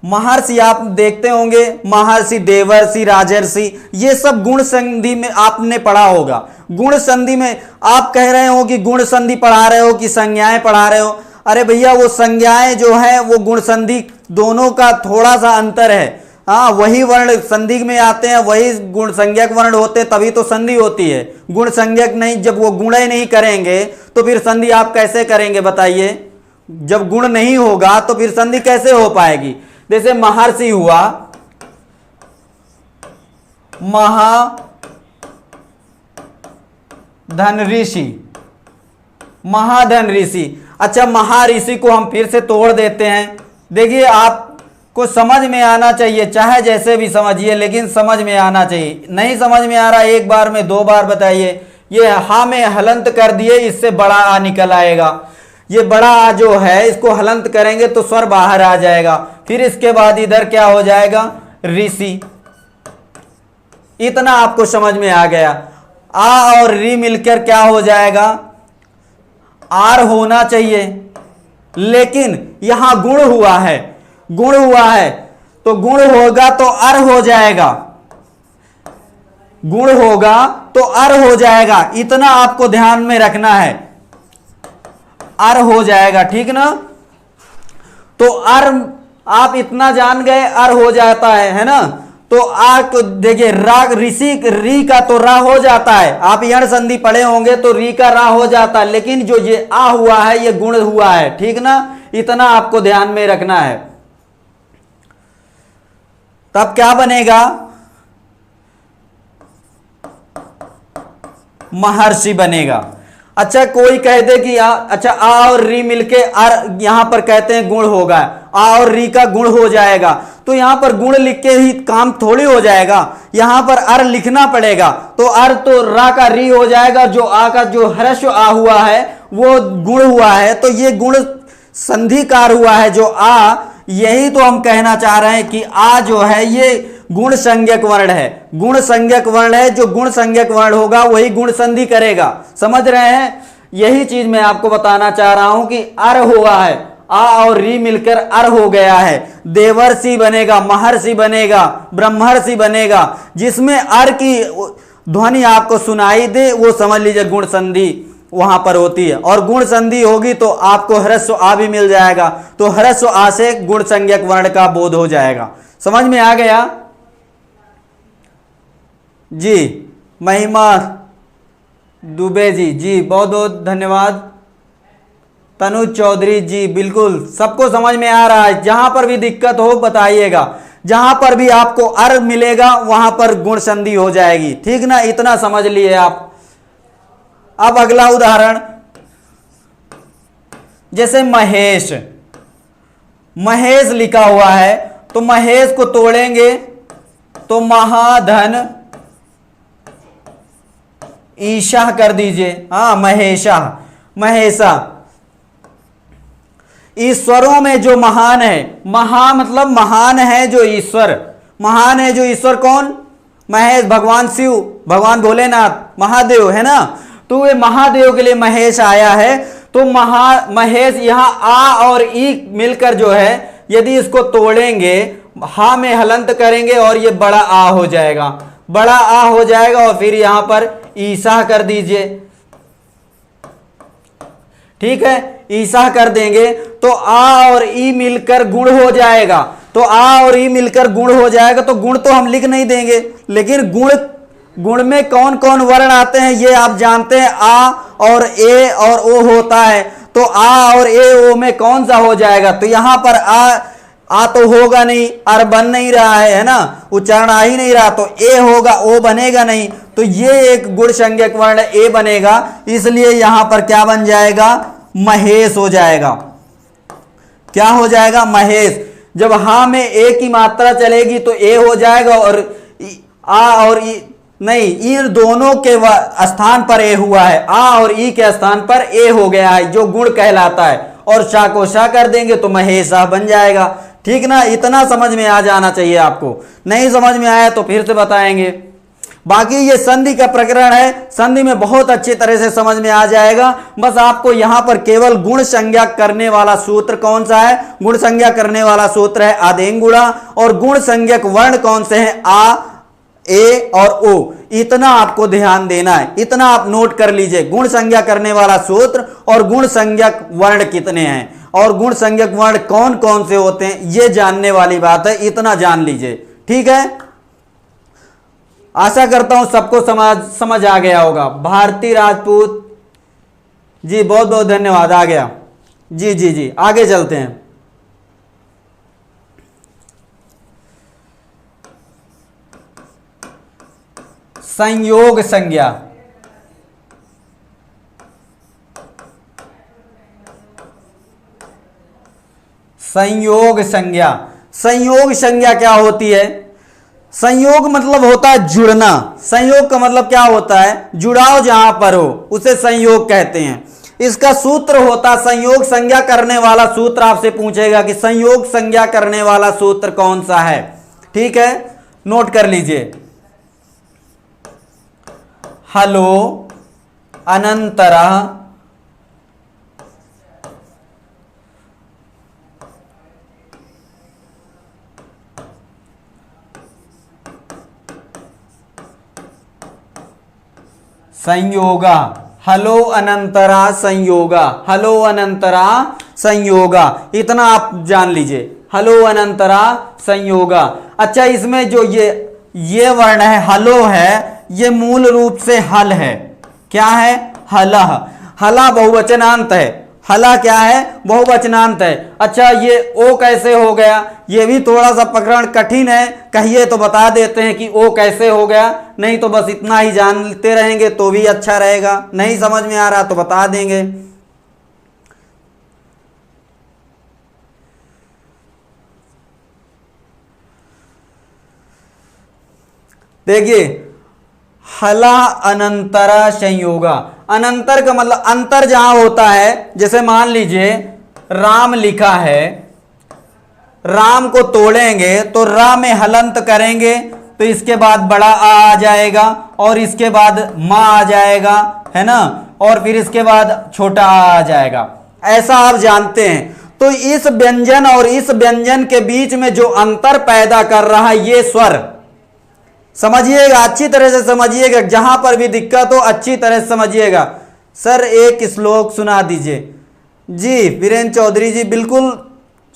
महर्षि आप देखते होंगे, महर्षि, देवर्षि, राजर्षि, ये सब गुण संधि में आपने पढ़ा होगा। गुण संधि में आप कह रहे हो कि गुण संधि पढ़ा रहे हो कि संज्ञाएं पढ़ा रहे हो। अरे भैया वो संज्ञाएं जो है वो गुण संधि दोनों का थोड़ा सा अंतर है। हाँ, वही वर्ण संधि में आते हैं, वही गुण संज्ञक वर्ण होते हैं, तभी तो संधि होती है। गुण संज्ञक नहीं, जब वो गुण ही नहीं करेंगे तो फिर संधि आप कैसे करेंगे बताइए। जब गुण नहीं होगा तो फिर संधि कैसे हो पाएगी। जैसे महर्षि हुआ, महाधन ऋषि, महाधन ऋषि। अच्छा, महाऋषि को हम फिर से तोड़ देते हैं। देखिए आपको समझ में आना चाहिए, चाहे जैसे भी समझिए, लेकिन समझ में आना चाहिए। नहीं समझ में आ रहा, एक बार में 2 बार बताइए। ये हा में हलंत कर दिए, इससे बड़ा आ निकल आएगा। ये बड़ा आ जो है इसको हलंत करेंगे तो स्वर बाहर आ जाएगा। फिर इसके बाद इधर क्या हो जाएगा, ऋषि। इतना आपको समझ में आ गया। आ और री मिलकर क्या हो जाएगा, आर होना चाहिए, लेकिन यहां गुण हुआ है, गुण हुआ है तो गुण होगा तो अर हो जाएगा, गुण होगा तो अर हो जाएगा। इतना आपको ध्यान में रखना है, अर हो जाएगा, ठीक ना। तो अर आप इतना जान गए, अर हो जाता है ना। तो आ को देखिए, रा, ऋषि, री का तो रा हो जाता है। आप यण संधि पढ़े होंगे तो री का रा हो जाता है, लेकिन जो ये आ हुआ है ये गुण हुआ है, ठीक ना। इतना आपको ध्यान में रखना है। तब क्या बनेगा, महर्षि बनेगा। अच्छा, कोई कह दे कि अच्छा आ और री मिलके अर, यहां पर कहते हैं गुण होगा, आ और री का गुण हो जाएगा। तो यहां पर गुण लिख के ही काम थोड़ी हो जाएगा, यहां पर अर लिखना पड़ेगा। तो अर तो रा का री हो जाएगा, जो आ का जो ह्रस्व आ हुआ है वो गुण हुआ है, तो ये गुण संधिकार हुआ है जो आ। यही तो हम कहना चाह रहे हैं कि आ जो है ये गुण संज्ञक वर्ण है, गुण संज्ञक वर्ण है। जो गुण संज्ञक वर्ण होगा वही गुण संधि करेगा, समझ रहे हैं। यही चीज मैं आपको बताना चाह रहा हूं कि अर हुआ है, आ और री मिलकर अर हो गया है। देवर्षि बनेगा, महर्षि बनेगा, ब्रह्मर्षि बनेगा। जिसमें अर की ध्वनि आपको सुनाई दे वो समझ लीजिए गुण संधि वहां पर होती है। और गुण संधि होगी तो आपको ह्रस्व आ भी मिल जाएगा, तो ह्रस्व आ से गुण संज्ञक वर्ण का बोध हो जाएगा। समझ में आ गया जी। महिमा दुबे जी, जी बहुत बहुत धन्यवाद। तनु चौधरी जी, बिल्कुल सबको समझ में आ रहा है। जहां पर भी दिक्कत हो बताइएगा, जहां पर भी आपको अर मिलेगा वहां पर गुण संधि हो जाएगी, ठीक ना। इतना समझ लिए आप। अब अगला उदाहरण, जैसे महेश, महेश लिखा हुआ है तो महेश को तोड़ेंगे तो महाधन ईशा कर दीजिए। हाँ, महेशा, महेशा। ईश्वरों में जो महान है, महा मतलब महान है जो ईश्वर, महान है जो ईश्वर कौन, महेश, भगवान शिव, भगवान भोलेनाथ, महादेव है ना। तो वे महादेव के लिए महेश आया है। तो महेश यहाँ आ और ई मिलकर जो है, यदि इसको तोड़ेंगे, हा में हलंत करेंगे और ये बड़ा आ हो जाएगा, बड़ा आ हो जाएगा। और फिर यहां पर ईसा कर दीजिए, ठीक है। ईसा कर देंगे तो आ और ई मिलकर गुण हो जाएगा। तो आ और ई मिलकर गुण हो जाएगा। तो गुण तो हम लिख नहीं देंगे, लेकिन गुण में कौन कौन वर्ण आते हैं ये आप जानते हैं। आ और ए और ओ होता है। तो आ और ए ओ में कौन सा हो जाएगा, तो यहां पर आ तो होगा नहीं, अर बन नहीं रहा है ना, उच्चारण आ ही नहीं रहा, तो ए होगा, ओ बनेगा नहीं। तो ये एक गुण संज्ञक वर्ण ए बनेगा, इसलिए यहां पर क्या बन जाएगा, महेश हो जाएगा। क्या हो जाएगा, महेश। जब हा में ए की मात्रा चलेगी तो ए हो जाएगा, और आ और ई नहीं, इन दोनों के स्थान पर ए हुआ है, आ और ई के स्थान पर ए हो गया है, जो गुण कहलाता है। और शा को शा कर देंगे तो महेशा बन जाएगा, ठीक ना। इतना समझ में आ जाना चाहिए आपको। नहीं समझ में आया तो फिर से बताएंगे। बाकी ये संधि का प्रकरण है, संधि में बहुत अच्छी तरह से समझ में आ जाएगा। बस आपको यहां पर केवल गुण संज्ञा करने वाला सूत्र कौन सा है, गुण संज्ञा करने वाला सूत्र है आदेंग गुणा, और गुण संज्ञक वर्ण कौन से हैं, आ, ए और ओ, इतना आपको ध्यान देना है, इतना आप नोट कर लीजिए। गुण संज्ञा करने वाला सूत्र और गुण संज्ञक वर्ण कितने हैं और गुण संज्ञक वर्ण कौन कौन से होते हैं, ये जानने वाली बात है, इतना जान लीजिए। ठीक है, आशा करता हूं सबको समझ आ गया होगा। भारती राजपूत जी बहुत बहुत धन्यवाद, आ गया जी जी जी। आगे चलते हैं। संयोग संज्ञा, संयोग संज्ञा, संयोग संज्ञा क्या होती है? संयोग मतलब होता है जुड़ना। संयोग का मतलब क्या होता है, जुड़ाव जहां पर हो उसे संयोग कहते हैं। इसका सूत्र होता है संयोग संज्ञा करने वाला सूत्र। आपसे पूछेगा कि संयोग संज्ञा करने वाला सूत्र कौन सा है, ठीक है, नोट कर लीजिए। हलो अनंतरः संयोगा, हलो अनंतरा संयोगा, हलो अनंतरा संयोगा, इतना आप जान लीजिए, हलो अनंतरा संयोगा। अच्छा, इसमें जो ये वर्ण है हलो है, ये मूल रूप से हल है। क्या है, हलह, हला बहुवचनांत है, हला क्या है, बहुवचनांत है। अच्छा, ये ओ कैसे हो गया, ये भी थोड़ा सा प्रकरण कठिन है, कहिए तो बता देते हैं कि ओ कैसे हो गया, नहीं तो बस इतना ही जानते रहेंगे तो भी अच्छा रहेगा, नहीं समझ में आ रहा तो बता देंगे। देखिए, हला अनंतरा संयोगा, अनंतर का मतलब अंतर जहां होता है, जैसे मान लीजिए राम लिखा है, राम को तोड़ेंगे तो रा में हलंत करेंगे तो इसके बाद बड़ा आ जाएगा और इसके बाद मां आ जाएगा, है ना, और फिर इसके बाद छोटा आ जाएगा, ऐसा आप जानते हैं। तो इस व्यंजन और इस व्यंजन के बीच में जो अंतर पैदा कर रहा है ये स्वर, समझिएगा, अच्छी तरह से समझिएगा, जहां पर भी दिक्कत हो अच्छी तरह से समझिएगा। सर एक श्लोक सुना दीजिए। जी वीरेंद्र चौधरी जी, बिल्कुल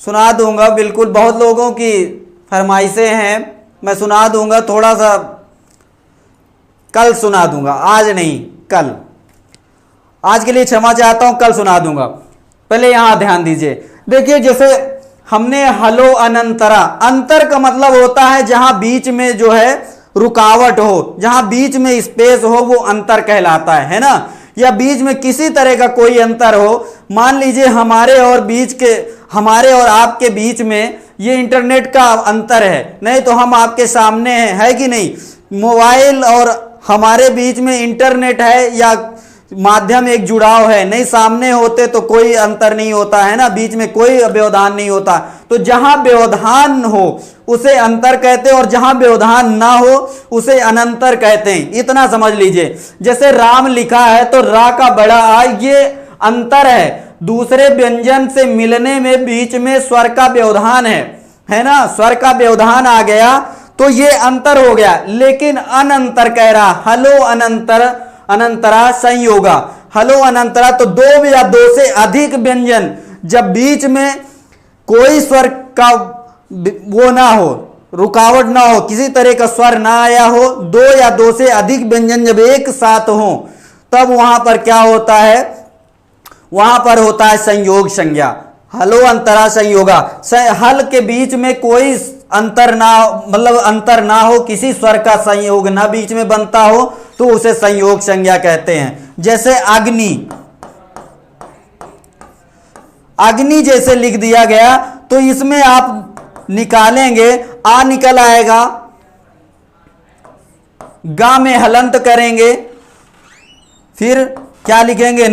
सुना दूंगा, बिल्कुल, बहुत लोगों की फरमाइशें हैं, मैं सुना दूंगा, थोड़ा सा कल सुना दूंगा, आज नहीं कल, आज के लिए क्षमा चाहता हूं, कल सुना दूंगा। पहले यहां ध्यान दीजिए। देखिए, जैसे हमने हलो अनंतरा, अंतर का मतलब होता है जहां बीच में जो है रुकावट हो, जहां बीच में स्पेस हो, वो अंतर कहलाता है ना, या बीच में किसी तरह का कोई अंतर हो। मान लीजिए हमारे और आपके बीच में ये इंटरनेट का अंतर है, नहीं तो हम आपके सामने है कि नहीं, मोबाइल और हमारे बीच में इंटरनेट है या माध्यम एक जुड़ाव है, नहीं सामने होते तो कोई अंतर नहीं होता है ना, बीच में कोई व्यवधान नहीं होता। तो जहां व्यवधान हो उसे अंतर कहते हैं और जहां व्यवधान ना हो उसे अनंतर कहते हैं, इतना समझ लीजिए। जैसे राम लिखा है तो रा का बड़ा आ, ये अंतर है, दूसरे व्यंजन से मिलने में बीच में स्वर का व्यवधान है ना, स्वर का व्यवधान आ गया तो ये अंतर हो गया। लेकिन अनंतर कह रहा, हलो अनंतरा संयोगा, हलो अनंतरा, तो दो या दो से अधिक व्यंजन जब बीच में कोई स्वर का वो ना हो, रुकावट ना हो, किसी तरह का स्वर ना आया हो, दो या दो से अधिक व्यंजन जब एक साथ हो तब वहां पर क्या होता है, वहां पर होता है संयोग संज्ञा, हलो अंतरा संयोगा। हल के बीच में कोई अंतर ना, मतलब अंतर ना हो, किसी स्वर का संयोग ना बीच में बनता हो तो उसे संयोग संज्ञा कहते हैं। जैसे अग्नि, अग्नि जैसे लिख दिया गया तो इसमें आप निकालेंगे, आ निकल आएगा, गा में हलंत करेंगे, फिर क्या लिखेंगे,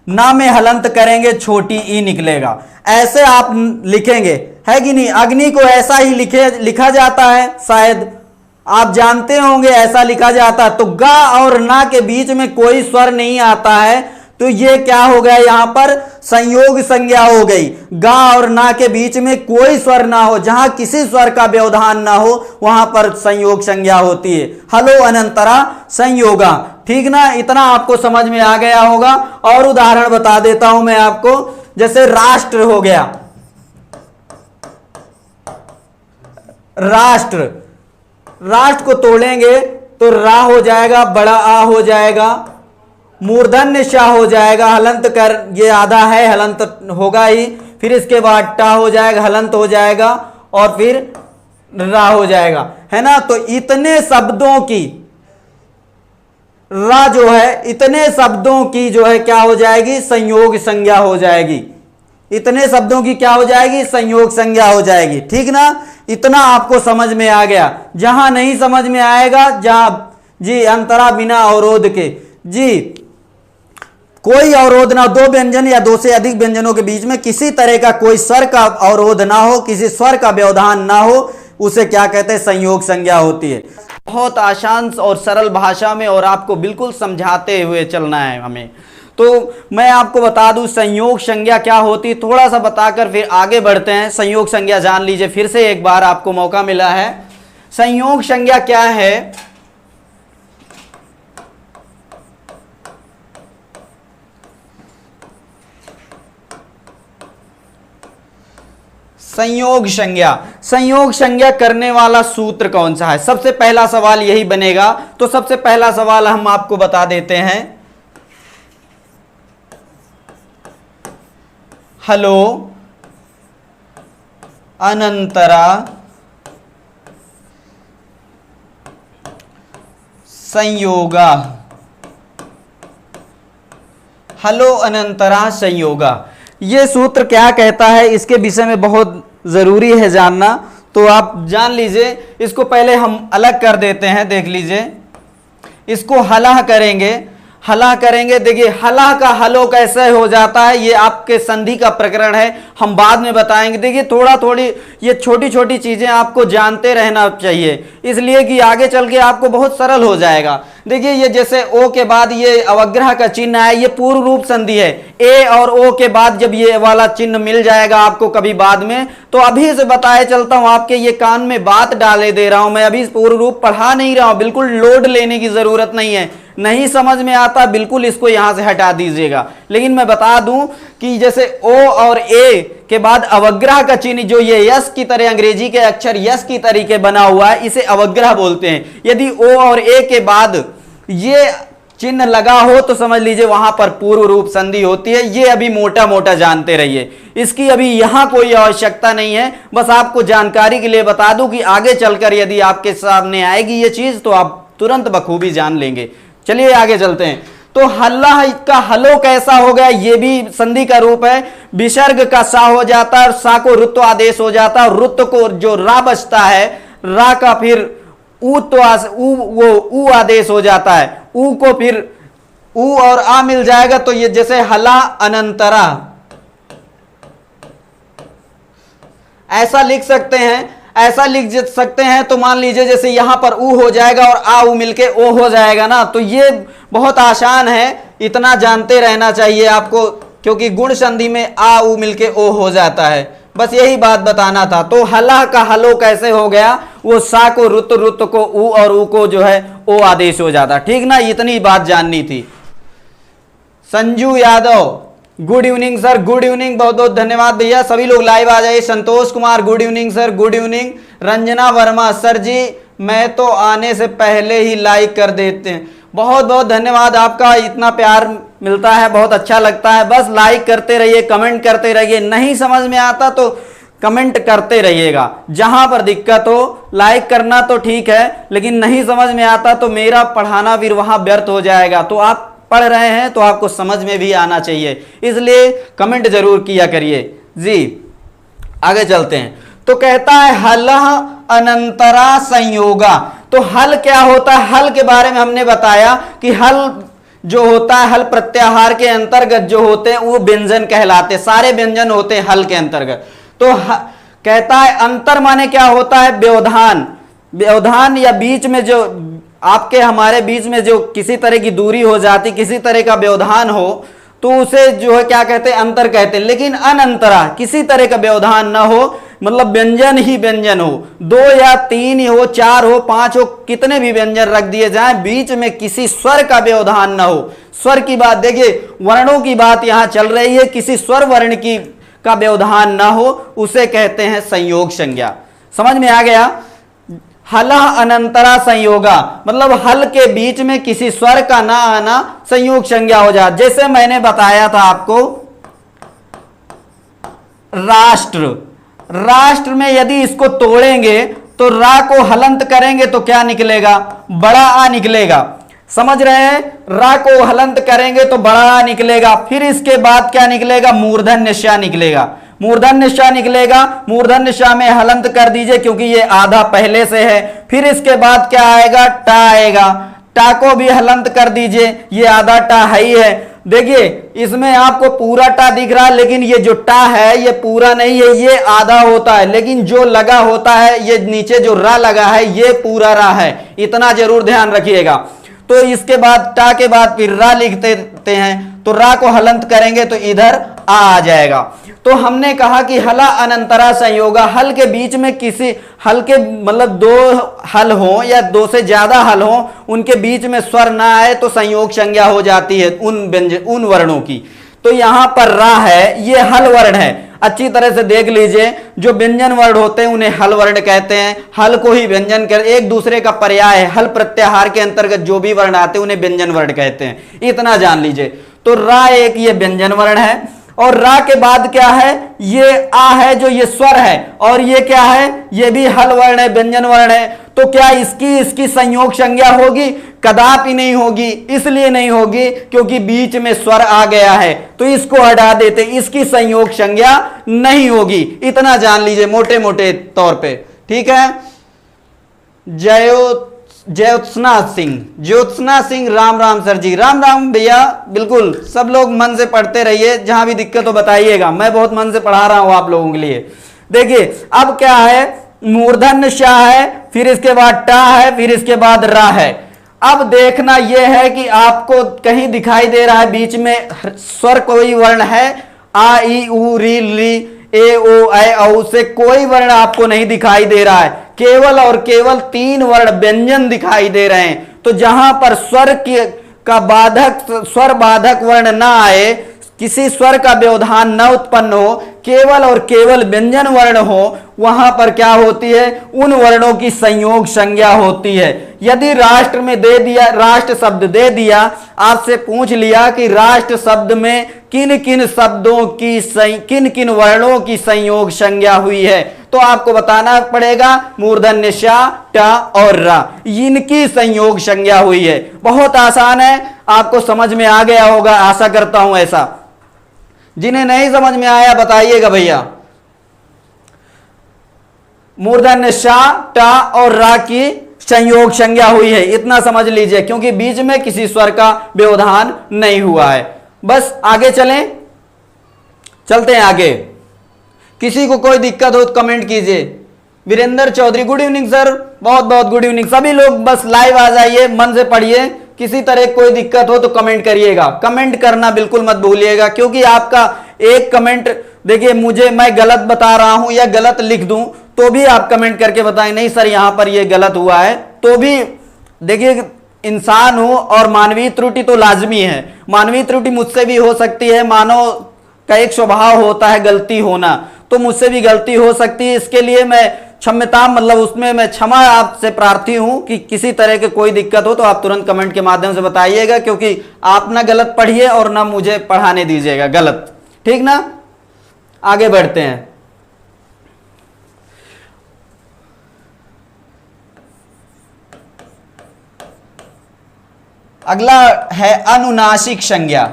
ना में हलंत करेंगे, छोटी ई निकलेगा, ऐसे आप लिखेंगे, है कि नहीं। अग्नि को ऐसा ही लिखा जाता है शायद, आप जानते होंगे ऐसा लिखा जाता, तो गा और ना के बीच में कोई स्वर नहीं आता है, तो ये क्या हो गया, यहां पर संयोग संज्ञा हो गई। गा और ना के बीच में कोई स्वर ना हो, जहां किसी स्वर का व्यवधान ना हो, वहां पर संयोग संज्ञा होती है। हलो अनंतरा संयोगा। ठीक ना, इतना आपको समझ में आ गया होगा। और उदाहरण बता देता हूं मैं आपको, जैसे राष्ट्र हो गया, राष्ट्र, राष्ट्र को तोड़ेंगे तो रा हो जाएगा, बड़ा आ हो जाएगा, मूर्धन्य शा हो जाएगा, हलंत कर, ये आधा है, हलंत होगा ही, फिर इसके बाद टा हो जाएगा, हलंत हो जाएगा, और फिर रा हो जाएगा, है ना। तो इतने शब्दों की रा जो है, इतने शब्दों की जो है क्या हो जाएगी, संयोग संज्ञा हो जाएगी। इतने शब्दों की क्या हो जाएगी, संयोग संज्ञा हो जाएगी। ठीक ना, इतना आपको समझ में आ गया। जहां नहीं समझ में आएगा, जहां जी अंतरा बिना अवरोध के, जी कोई अवरोध ना, दो व्यंजन या दो से अधिक व्यंजनों के बीच में किसी तरह का कोई स्वर का अवरोध ना हो, किसी स्वर का व्यवधान ना हो, उसे क्या कहते हैं, संयोग संज्ञा होती है। बहुत आसान और सरल भाषा में और आपको बिल्कुल समझाते हुए चलना है हमें। तो मैं आपको बता दूं संयोग संज्ञा क्या होती, थोड़ा सा बताकर फिर आगे बढ़ते हैं। संयोग संज्ञा जान लीजिए, फिर से एक बार आपको मौका मिला है। संयोग संज्ञा क्या है, संयोग संज्ञा, संयोग संज्ञा करने वाला सूत्र कौन सा है, सबसे पहला सवाल यही बनेगा। तो सबसे पहला सवाल हम आपको बता देते हैं, हलो अनंतरा संयोगा, हलो अनंतरा संयोगा। ये सूत्र क्या कहता है, इसके विषय में बहुत जरूरी है जानना, तो आप जान लीजिए। इसको पहले हम अलग कर देते हैं, देख लीजिए। इसको हला करेंगे, हला करेंगे, देखिए हला का हलो कैसे हो जाता है, ये आपके संधि का प्रकरण है, हम बाद में बताएंगे। देखिए थोड़ा थोड़ी ये छोटी छोटी चीजें आपको जानते रहना चाहिए, इसलिए कि आगे चल के आपको बहुत सरल हो जाएगा। देखिए ये जैसे ओ के बाद ये अवग्रह का चिन्ह है, ये पूर्व रूप संधि है। ए और ओ के बाद जब ये वाला चिन्ह मिल जाएगा आपको कभी बाद में, तो अभी से बताए चलता हूं, आपके ये कान में बात डाले दे रहा हूं मैं, अभी पूर्व रूप पढ़ा नहीं रहा हूं, बिल्कुल लोड लेने की जरूरत नहीं है। नहीं समझ में आता बिल्कुल इसको यहां से हटा दीजिएगा। लेकिन मैं बता दूं कि जैसे ओ और ए के बाद अवग्रह का चिन्ह, जो ये यस की तरह अंग्रेजी के अक्षर यस की तरीके बना हुआ है, इसे अवग्रह बोलते हैं। यदि ओ और ए के बाद ये चिन्ह लगा हो तो समझ लीजिए वहां पर पूर्व रूप संधि होती है। ये अभी मोटा मोटा जानते रहिए, इसकी अभी यहां कोई आवश्यकता नहीं है, बस आपको जानकारी के लिए बता दूं कि आगे चलकर यदि आपके सामने आएगी ये चीज तो आप तुरंत बखूबी जान लेंगे। चलिए आगे चलते हैं। तो हल्ला का हलो कैसा हो गया, ये भी संधि का रूप है। विसर्ग का सा हो जाता है और सा को रुत्व आदेश हो जाता है, और रुत्व को जो रा बचता है, रा का फिर ऊ आदेश हो जाता है, ऊ को फिर ऊ और आ मिल जाएगा। तो ये जैसे हला अनंतरा ऐसा लिख सकते हैं, ऐसा लिख सकते हैं। तो मान लीजिए जैसे यहां पर ऊ हो जाएगा और आ ऊ मिलके ओ हो जाएगा ना, तो ये बहुत आसान है, इतना जानते रहना चाहिए आपको, क्योंकि गुण संधि में आ ऊ मिलके ओ हो जाता है। बस यही बात बताना था। तो हला का हलो कैसे हो गया, वो सा को रुत, रुत को ऊ और ऊ को जो है ओ आदेश हो जाता। ठीक ना, इतनी बात जाननी थी। Sanju Yadav good evening sir, good evening, बहुत बहुत धन्यवाद भैया। सभी लोग लाइव आ जाइए। Santosh Kumar good evening sir, good evening. Ranjana Verma sir जी मैं तो आने से पहले ही लाइक कर देते हैं, बहुत बहुत धन्यवाद आपका, इतना प्यार मिलता है, बहुत अच्छा लगता है। बस लाइक करते रहिए, कमेंट करते रहिए, नहीं समझ में आता तो कमेंट करते रहिएगा। जहां पर दिक्कत हो लाइक करना तो ठीक है, लेकिन नहीं समझ में आता तो मेरा पढ़ाना फिर वहां व्यर्थ हो जाएगा। तो आप पढ़ रहे हैं तो आपको समझ में भी आना चाहिए, इसलिए कमेंट जरूर किया करिए जी। आगे चलते हैं। तो कहता है हल अनंतरा संयोगा। तो हल क्या होता है, हल के बारे में हमने बताया कि हल जो होता है, हल प्रत्याहार के अंतर्गत जो होते हैं वो व्यंजन कहलाते, सारे व्यंजन होते हैं हल के अंतर्गत। तो कहता है अंतर माने क्या होता है, व्यवधान। व्यवधान या बीच में जो आपके हमारे बीच में जो किसी तरह की दूरी हो जाती, किसी तरह का व्यवधान हो, तो उसे जो है क्या कहते हैं, अंतर कहते हैं। लेकिन अनंतरा, किसी तरह का व्यवधान ना हो, मतलब व्यंजन ही व्यंजन हो, 2 या 3 हो, 4 हो, 5 हो, कितने भी व्यंजन रख दिए जाएं, बीच में किसी स्वर का व्यवधान ना हो। स्वर की बात देखिए, वर्णों की बात यहां चल रही है, किसी स्वर वर्ण की का व्यवधान ना हो, उसे कहते हैं संयोग संज्ञा। समझ में आ गया? हलः अनंतरा संयोगा, मतलब हल के बीच में किसी स्वर का ना आना संयोग संज्ञा हो जाए। जैसे मैंने बताया था आपको, राष्ट्र, राष्ट्र में यदि इसको तोड़ेंगे तो रा को हलंत करेंगे तो क्या निकलेगा, बड़ा आ निकलेगा। समझ रहे हैं? रा को हलंत करेंगे तो बड़ा आ निकलेगा। फिर इसके बाद क्या निकलेगा, मूर्धन्य श निकलेगा, मूर्धन्य श निकलेगा। मूर्धन्य श में हलंत कर दीजिए क्योंकि ये आधा पहले से है। फिर इसके बाद क्या आएगा, टा आएगा, टा को भी हलंत कर दीजिए, ये आधा टा है ही है। देखिए इसमें आपको पूरा टा दिख रहा है, लेकिन ये जो टा है ये पूरा नहीं है, ये आधा होता है। लेकिन जो लगा होता है, ये नीचे जो रा लगा है, ये पूरा रा है, इतना जरूर ध्यान रखिएगा। तो इसके बाद टा के बाद फिर रा लिख देते हैं, तो रा को हलंत करेंगे तो इधर आ जाएगा। तो हमने कहा कि हला अनंतरा संयोगा, हल के बीच में किसी हल के मतलब 2 हल हो या 2 से ज्यादा हल हो, उनके बीच में स्वर ना आए तो संयोग संज्ञा हो जाती है उन व्यंजन, उन वर्णों की। तो यहां पर रा है, ये हल वर्ण है। अच्छी तरह से देख लीजिए, जो व्यंजन वर्ण होते हैं उन्हें हल वर्ण कहते हैं। हल को ही व्यंजन कर, एक दूसरे का पर्याय है। हल प्रत्याहार के अंतर्गत जो भी वर्ण आते हैं उन्हें व्यंजन वर्ण कहते हैं, इतना जान लीजिए। तो रा एक ये व्यंजन वर्ण है, और रा के बाद क्या है, ये आ है जो ये स्वर है, और ये क्या है, ये भी हल वर्ण है, व्यंजन वर्ण है। तो क्या इसकी संयोग संज्ञा होगी? कदापि नहीं होगी। इसलिए नहीं होगी क्योंकि बीच में स्वर आ गया है, तो इसको हटा देते, इसकी संयोग संज्ञा नहीं होगी। इतना जान लीजिए मोटे मोटे तौर पे, ठीक है। ज्योत्सना सिंह, ज्योत्सना सिंह, राम राम सर जी, राम राम भैया। बिल्कुल सब लोग मन से पढ़ते रहिए, जहां भी दिक्कत हो बताइएगा, मैं बहुत मन से पढ़ा रहा हूं आप लोगों के लिए। देखिए अब क्या है, मूर्धन्य श है, फिर इसके बाद टा है, फिर इसके बाद रा है। अब देखना यह है कि आपको कहीं दिखाई दे रहा है बीच में स्वर कोई वर्ण है, आ ई उ री ली ए ओ ऐ औ से कोई वर्ण आपको नहीं दिखाई दे रहा है, केवल और केवल 3 वर्ण व्यंजन दिखाई दे रहे हैं। तो जहां पर स्वर का बाधक, स्वर बाधक वर्ण ना आए, किसी स्वर का व्यवधान न उत्पन्न हो, केवल और केवल व्यंजन वर्ण हो, वहां पर क्या होती है, उन वर्णों की संयोग संज्ञा होती है। यदि राष्ट्र में दे दिया, राष्ट्र शब्द दे दिया, आपसे पूछ लिया कि राष्ट्र शब्द में किन किन शब्दों की, किन किन वर्णों की संयोग संज्ञा हुई है, तो आपको बताना पड़ेगा मूर्धन्य श, ट और र, इनकी संयोग संज्ञा हुई है। बहुत आसान है, आपको समझ में आ गया होगा, आशा करता हूं ऐसा। जिन्हें नहीं समझ में आया बताइएगा भैया। मूर्धन्य श, ट और र की संयोग संज्ञा हुई है, इतना समझ लीजिए, क्योंकि बीच में किसी स्वर का व्यवधान नहीं हुआ है। बस आगे चलें, चलते हैं आगे। किसी को कोई दिक्कत हो तो कमेंट कीजिए। Virendra Chaudhary, good evening sir, बहुत बहुत गुड इवनिंग। सभी लोग बस लाइव आ जाइए, मन से पढ़िए। किसी तरह कोई दिक्कत हो तो कमेंट करिएगा, कमेंट करना बिल्कुल मत भूलिएगा, क्योंकि आपका एक कमेंट, देखिए मुझे, मैं गलत बता रहा हूं या गलत लिख दूं तो भी आप कमेंट करके बताएं, नहीं सर यहां पर ये गलत हुआ है, तो भी देखिए इंसान हूं और मानवीय त्रुटि तो लाजमी है। मानवीय त्रुटि मुझसे भी हो सकती है, मानव का एक स्वभाव होता है गलती होना, तो मुझसे भी गलती हो सकती है। इसके लिए मैं क्षम्यता, मतलब उसमें मैं क्षमा आपसे प्रार्थी हूं कि किसी तरह के कोई दिक्कत हो तो आप तुरंत कमेंट के माध्यम से बताइएगा, क्योंकि आप ना गलत पढ़िए और ना मुझे पढ़ाने दीजिएगा गलत, ठीक ना। आगे बढ़ते हैं। अगला है अनुनासिक संज्ञा।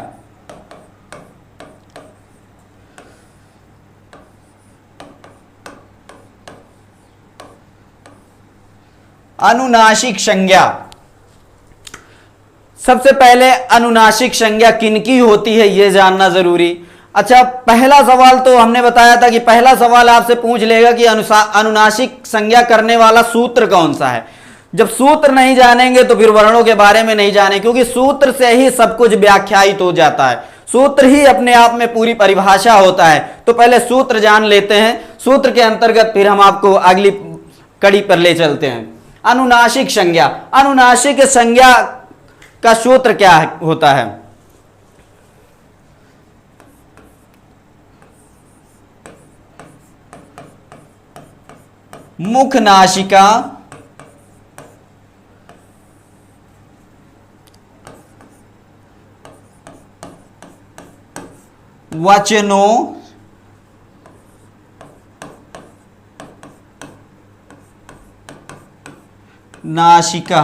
अनुनासिक संज्ञा, सबसे पहले अनुनासिक संज्ञा किनकी होती है यह जानना जरूरी। अच्छा, पहला सवाल तो हमने बताया था कि पहला सवाल आपसे पूछ लेगा कि अनुनासिक संज्ञा करने वाला सूत्र कौन सा है। जब सूत्र नहीं जानेंगे तो फिर वर्णों के बारे में नहीं जाने, क्योंकि सूत्र से ही सब कुछ व्याख्यायित हो जाता है, सूत्र ही अपने आप में पूरी परिभाषा होता है। तो पहले सूत्र जान लेते हैं, सूत्र के अंतर्गत फिर हम आपको अगली कड़ी पर ले चलते हैं। अनुनासिक संज्ञा, अनुनासिक संज्ञा का सूत्र क्या होता है? मुख नासिका वचनों नासिका,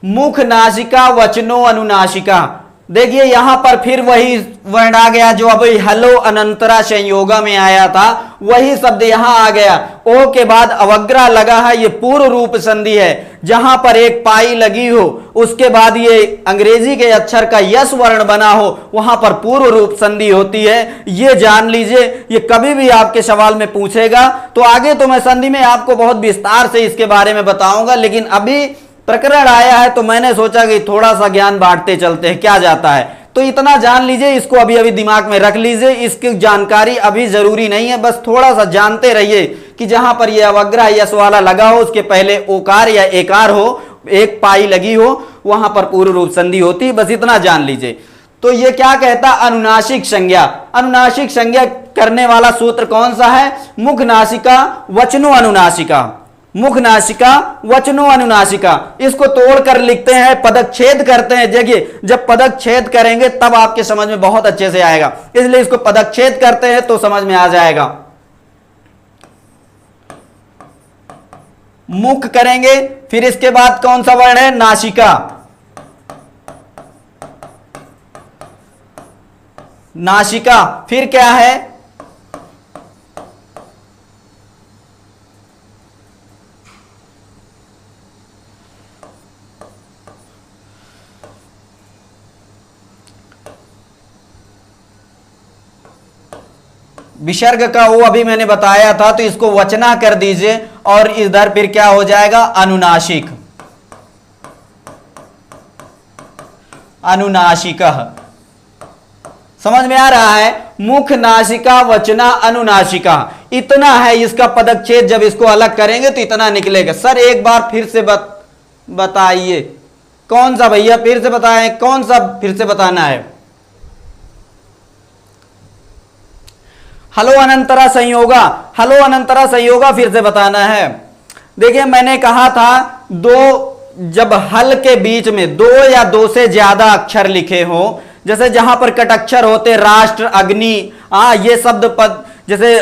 मुख नासिका वचनों अनुनासिका। देखिए यहां पर फिर वही वर्ण आ गया जो अभी हलो अनंतरा संयोगा में आया था, वही शब्द यहां आ गया। ओ के बाद अवग्रह लगा है, ये पूर्व रूप संधि है। जहां पर एक पाई लगी हो उसके बाद ये अंग्रेजी के अक्षर का यस वर्ण बना हो, वहां पर पूर्व रूप संधि होती है। ये जान लीजिए, ये कभी भी आपके सवाल में पूछेगा। तो आगे तो मैं संधि में आपको बहुत विस्तार से इसके बारे में बताऊंगा, लेकिन अभी प्रकरण आया है तो मैंने सोचा कि थोड़ा सा ज्ञान बांटते चलते हैं, क्या जाता है। तो इतना जान लीजिए, इसको अभी अभी दिमाग में रख लीजिए, इसकी जानकारी अभी जरूरी नहीं है, बस थोड़ा सा जानते रहिए कि जहां पर यह अवग्रह यस वाला लगा हो उसके पहले ओकार या एकार हो, एक पाई लगी हो, वहां पर पूर्व रूप संधि होती है, बस इतना जान लीजिए। तो ये क्या कहता, अनुनासिक संज्ञा, अनुनासिक संज्ञा करने वाला सूत्र कौन सा है? मुख नासिका वचनों अनुनासिका, मुख नासिका वचनों अनुनासिका। इसको तोड़कर लिखते हैं, पदच्छेद करते हैं। देखिए जब पदच्छेद करेंगे तब आपके समझ में बहुत अच्छे से आएगा, इसलिए इसको पदच्छेद करते हैं तो समझ में आ जाएगा। मुख करेंगे, फिर इसके बाद कौन सा वर्ण है? नासिका, नासिका, फिर क्या है? विसर्ग का वो अभी मैंने बताया था, तो इसको वचना कर दीजिए और इधर फिर क्या हो जाएगा? अनुनासिक, अनुनासिका। समझ में आ रहा है? मुख नासिका वचना अनुनासिका, इतना है इसका पदच्छेद। जब इसको अलग करेंगे तो इतना निकलेगा। सर एक बार फिर से बताइए, कौन सा भैया? फिर से बताएं, कौन सा फिर से बताना है? हलो अनंतरा संयोगा, हलो अनंतरा संयोगा फिर से बताना है। देखिए मैंने कहा था दो, जब हल के बीच में दो या दो से ज्यादा अक्षर लिखे हो, जैसे जहां पर कट अक्षर होते, राष्ट्र, अग्नि, ये शब्द पद, जैसे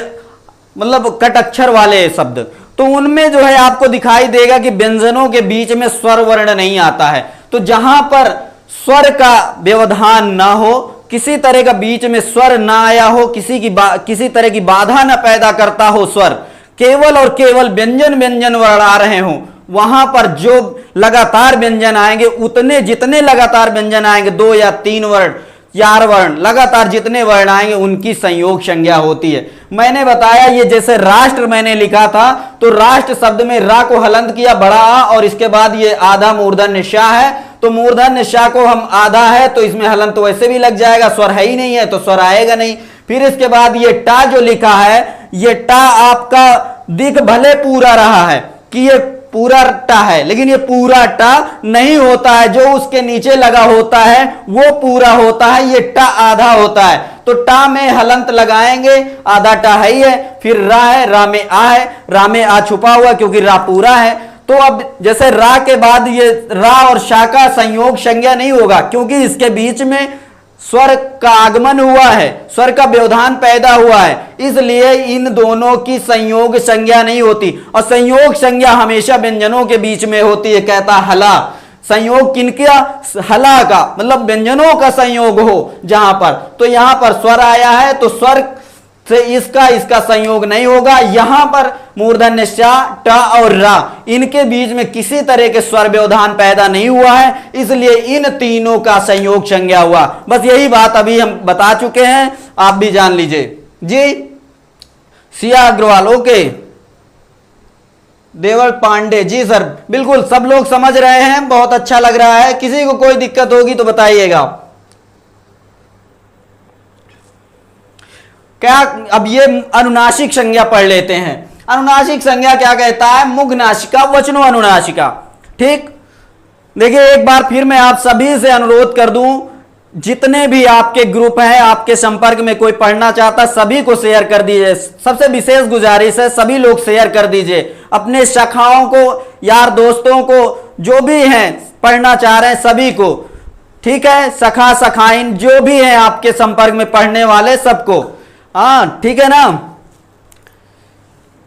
मतलब कट अक्षर वाले शब्द, तो उनमें जो है आपको दिखाई देगा कि व्यंजनों के बीच में स्वर वर्ण नहीं आता है। तो जहां पर स्वर का व्यवधान ना हो, किसी तरह का बीच में स्वर ना आया हो, किसी तरह की बाधा ना पैदा करता हो स्वर, केवल और केवल व्यंजन व्यंजन वर्ण आ रहे हो, वहां पर जो लगातार व्यंजन आएंगे, उतने जितने लगातार व्यंजन आएंगे, 2 या 3 वर्ण, 4 वर्ण, लगातार जितने वर्ण आएंगे उनकी संयोग संज्ञा होती है। मैंने बताया ये जैसे राष्ट्र मैंने लिखा था, तो राष्ट्र शब्द में रा को हलंत किया, बड़ा आ, और इसके बाद ये आधा मूर्धन्य शा है, तो मूर्धन्य शा को हम आधा है तो इसमें हलंत तो वैसे भी लग जाएगा, स्वर है ही नहीं है तो स्वर आएगा नहीं। फिर इसके बाद ये टा जो लिखा है, ये टा आपका दिख भले पूरा रहा है कि ये पूरा टा है, लेकिन ये पूरा टा नहीं होता है, जो उसके नीचे लगा होता है वो पूरा होता है, ये टा आधा होता है। तो टा में हलंत लगाएंगे, आधा टा है ही है, फिर रा है, रा में आ है, रा में आ छुपा हुआ क्योंकि रा पूरा है। तो अब जैसे रा के बाद ये रा और शा का संयोग संज्ञा नहीं होगा, क्योंकि इसके बीच में स्वर का आगमन हुआ है, स्वर का व्यवधान पैदा हुआ है, इसलिए इन दोनों की संयोग संज्ञा नहीं होती। और संयोग संज्ञा हमेशा व्यंजनों के बीच में होती है। कहता हला, संयोग किनका? हला का, मतलब व्यंजनों का संयोग हो जहां पर। तो यहां पर स्वर आया है तो स्वर से इसका संयोग नहीं होगा। यहां पर मूर्धन्य श, ट और र इनके बीच में किसी तरह के स्वर व्यवधान पैदा नहीं हुआ है, इसलिए इन तीनों का संयोग संज्ञा हुआ। बस यही बात अभी हम बता चुके हैं, आप भी जान लीजिए जी। सिया अग्रवाल, ओके। देवल पांडे, जी सर बिल्कुल सब लोग समझ रहे हैं, बहुत अच्छा लग रहा है। किसी को कोई दिक्कत होगी तो बताइएगा। क्या अब ये अनुनासिक संज्ञा पढ़ लेते हैं। अनुनासिक संज्ञा क्या कहता है? मुख नासिका वचनो अनुनासिका। ठीक, देखिए एक बार फिर मैं आप सभी से अनुरोध कर दूं, जितने भी आपके ग्रुप हैं, आपके संपर्क में कोई पढ़ना चाहता, सभी को शेयर कर दीजिए। सबसे विशेष गुजारिश है, सभी लोग शेयर कर दीजिए अपने शाखाओं को, यार दोस्तों को, जो भी हैं पढ़ना चाह रहे हैं सभी को। ठीक है, सखा सखाइन जो भी हैं आपके संपर्क में पढ़ने वाले सबको, हाँ ठीक है ना।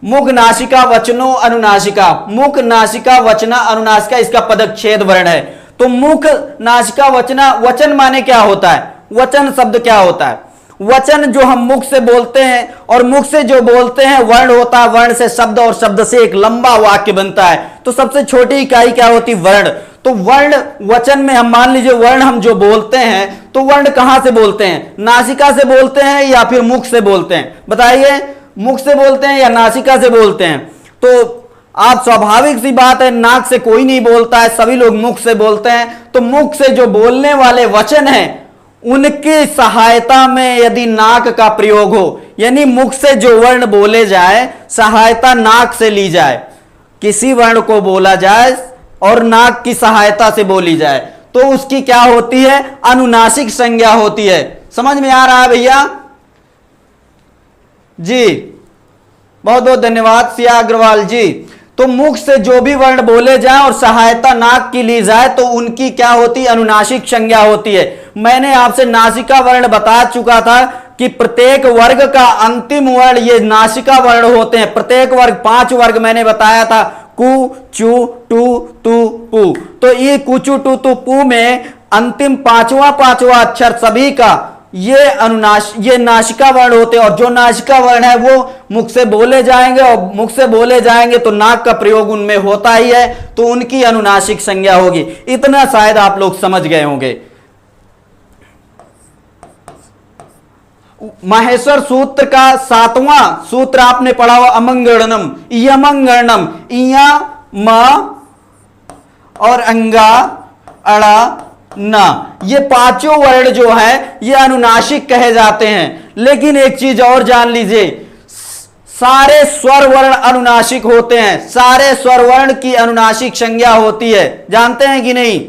मुख नासिका वचनो अनुनासिका, मुख नासिका वचना अनुनासिका इसका पदच्छेद वर्ण है। तो मुख नासिका वचना, वचन माने क्या होता है? वचन शब्द क्या होता है? वचन जो हम मुख से बोलते हैं, और मुख से जो बोलते हैं वर्ण होता है, वर्ण से शब्द और शब्द से एक लंबा वाक्य बनता है। तो सबसे छोटी इकाई क्या होती? वर्ण। तो वर्ण वचन में हम मान लीजिए वर्ण हम जो बोलते हैं, तो वर्ण कहां से बोलते हैं? नासिका से बोलते हैं या फिर मुख से बोलते हैं? बताइए, मुख से बोलते हैं या नासिका से बोलते हैं? तो आप स्वाभाविक सी बात है, नाक से कोई नहीं बोलता है, सभी लोग मुख से बोलते हैं। तो मुख से जो बोलने वाले वचन हैं उनकी सहायता में यदि नाक का प्रयोग हो, यानी मुख से जो वर्ण बोले जाए सहायता नाक से ली जाए, किसी वर्ण को बोला जाए और नाक की सहायता से बोली जाए, तो उसकी क्या होती है? अनुनासिक संज्ञा होती है। समझ में आ रहा है भैया जी? बहुत बहुत धन्यवाद सिया अग्रवाल जी। तो मुख से जो भी वर्ण बोले जाए और सहायता नाक की ली जाए तो उनकी क्या होती है? अनुनासिक संज्ञा होती है। मैंने आपसे नासिका वर्ण बता चुका था कि प्रत्येक वर्ग का अंतिम वर्ण ये नासिका वर्ण होते हैं। प्रत्येक वर्ग 5 वर्ग मैंने बताया था, कु चु टू तु पु। तो ये कुचु टू तु पु में अंतिम पांचवा अक्षर सभी का ये नासिका वर्ण होते हैं। और जो नासिका वर्ण है वो मुख से बोले जाएंगे, और मुख से बोले जाएंगे तो नाक का प्रयोग उनमें होता ही है, तो उनकी अनुनासिक संज्ञा होगी। इतना शायद आप लोग समझ गए होंगे। माहेश्वर सूत्र का 7वां सूत्र आपने पढ़ा हुआ अमंगणनम, यमंगणनम, इया म और अंगा अड़ा ना, ये पांचों वर्ण जो है ये अनुनासिक कहे जाते हैं। लेकिन एक चीज और जान लीजिए, सारे स्वर वर्ण अनुनासिक होते हैं। सारे स्वर वर्ण की अनुनासिक संज्ञा होती है, जानते हैं कि नहीं?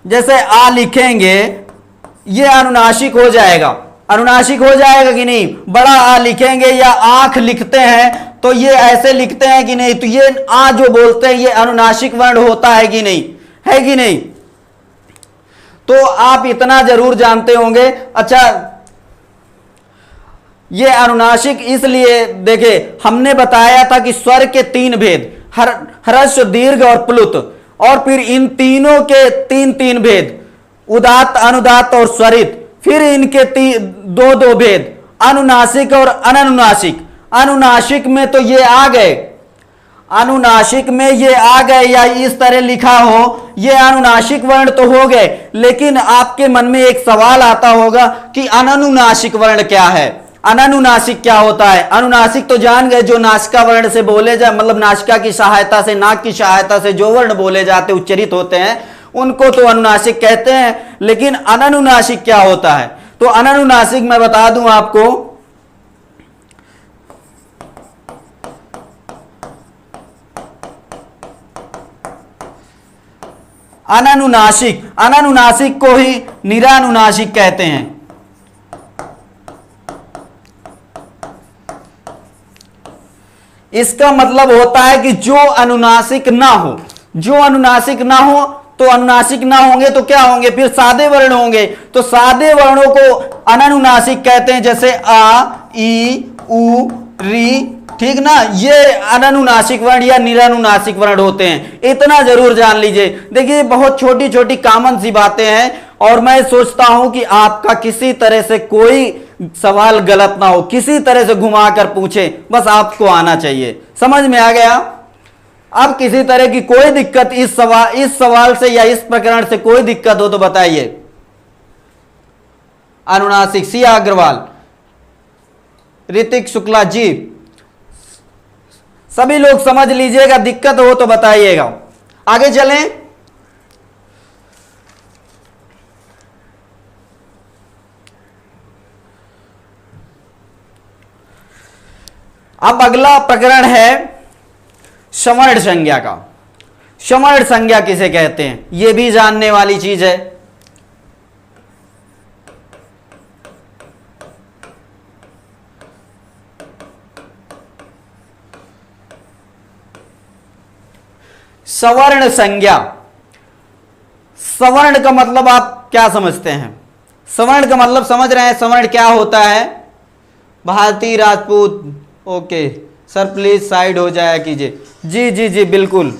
जैसे आ लिखेंगे ये अनुनासिक हो जाएगा, अनुनासिक हो जाएगा कि नहीं? बड़ा आ लिखेंगे या आंख लिखते हैं तो ये ऐसे लिखते हैं कि नहीं? तो ये आ जो बोलते हैं ये अनुनासिक वर्ण होता है कि नहीं? है कि नहीं? तो आप इतना जरूर जानते होंगे। अच्छा, ये अनुनासिक इसलिए देखे, हमने बताया था कि स्वर के 3 भेद, ह्रस्व दीर्घ और प्लुत, और फिर इन तीनों के 3 भेद, उदात्त अनुदात्त और स्वरित। फिर इनके 2 भेद, अनुनासिक और अननुनासिक। अनुनासिक में तो ये आ गए, अनुनासिक में ये आ गए, या इस तरह लिखा हो ये अनुनासिक वर्ण तो हो गए। लेकिन आपके मन में एक सवाल आता होगा कि अननुनासिक वर्ण क्या है? अननुनासिक क्या होता है? अनुनासिक तो जान गए, जो नासिका वर्ण से बोले जाए, मतलब नासिका की सहायता से, नाक की सहायता से जो वर्ण बोले जाते उच्चरित होते हैं उनको तो अनुनासिक कहते हैं। लेकिन अननुनासिक क्या होता है? तो अननुनासिक मैं बता दूं आपको, अननुनासिक को ही निरानुनासिक कहते हैं। इसका मतलब होता है कि जो अनुनासिक ना हो, जो अनुनासिक ना हो, तो अनुनासिक ना होंगे तो क्या होंगे? फिर सादे वर्ण होंगे। तो सादे वर्णों को अननुनासिक कहते हैं, जैसे आ, ई, उ, री, ठीक ना? ये अननुनासिक वर्ण या निरानुनासिक वर्ण होते हैं। इतना जरूर जान लीजिए। देखिए बहुत छोटी छोटी कॉमन सी बातें हैं, और मैं सोचता हूं कि आपका किसी तरह से कोई सवाल गलत ना हो, किसी तरह से घुमा कर पूछे, बस आपको आना चाहिए। समझ में आ गया? अब किसी तरह की कोई दिक्कत इस सवाल से या इस प्रकरण से कोई दिक्कत हो तो बताइए। अनुनासिक, सिया अग्रवाल, ऋतिक शुक्ला जी, सभी लोग समझ लीजिएगा, दिक्कत हो तो बताइएगा। आगे चलें। अब अगला प्रकरण है सवर्ण संज्ञा का। सवर्ण संज्ञा किसे कहते हैं, यह भी जानने वाली चीज है। सवर्ण संज्ञा, सवर्ण का मतलब आप क्या समझते हैं? सवर्ण का मतलब समझ रहे हैं? सवर्ण क्या होता है? भारतीय Rajput, okay sir please side हो जाया कीजिए। जी जी जी बिल्कुल।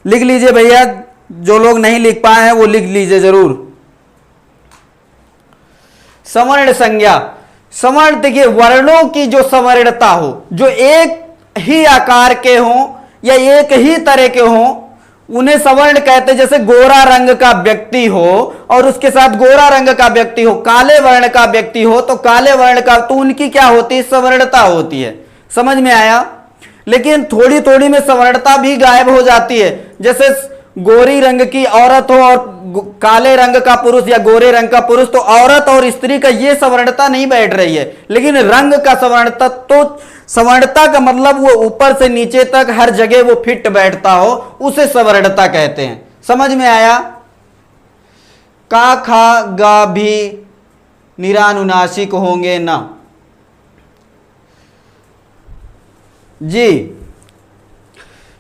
लिख लीजिए भैया, जो लोग नहीं लिख पाए हैं वो लिख लीजिए जरूर। सवर्ण संज्ञा, सवर्ण देखिए वर्णों की जो सवर्णता हो, जो एक ही आकार के हों या एक ही तरह के हों, उन्हें सवर्ण कहते। जैसे गोरा रंग का व्यक्ति हो और उसके साथ गोरा रंग का व्यक्ति हो, काले वर्ण का व्यक्ति हो तो काले वर्ण का, तो उनकी क्या होती है? सवर्णता होती है। समझ में आया? लेकिन थोड़ी थोड़ी में सवर्णता भी गायब हो जाती है। जैसे गोरी रंग की औरत हो और काले रंग का पुरुष या गोरे रंग का पुरुष, तो औरत और स्त्री का ये सवर्णता नहीं बैठ रही है। लेकिन रंग का सवर्णता, तो सवर्णता का मतलब वो ऊपर से नीचे तक हर जगह वो फिट बैठता हो, उसे सवर्णता कहते हैं। समझ में आया? का खा गा भी निरानुनासिक होंगे ना? जी,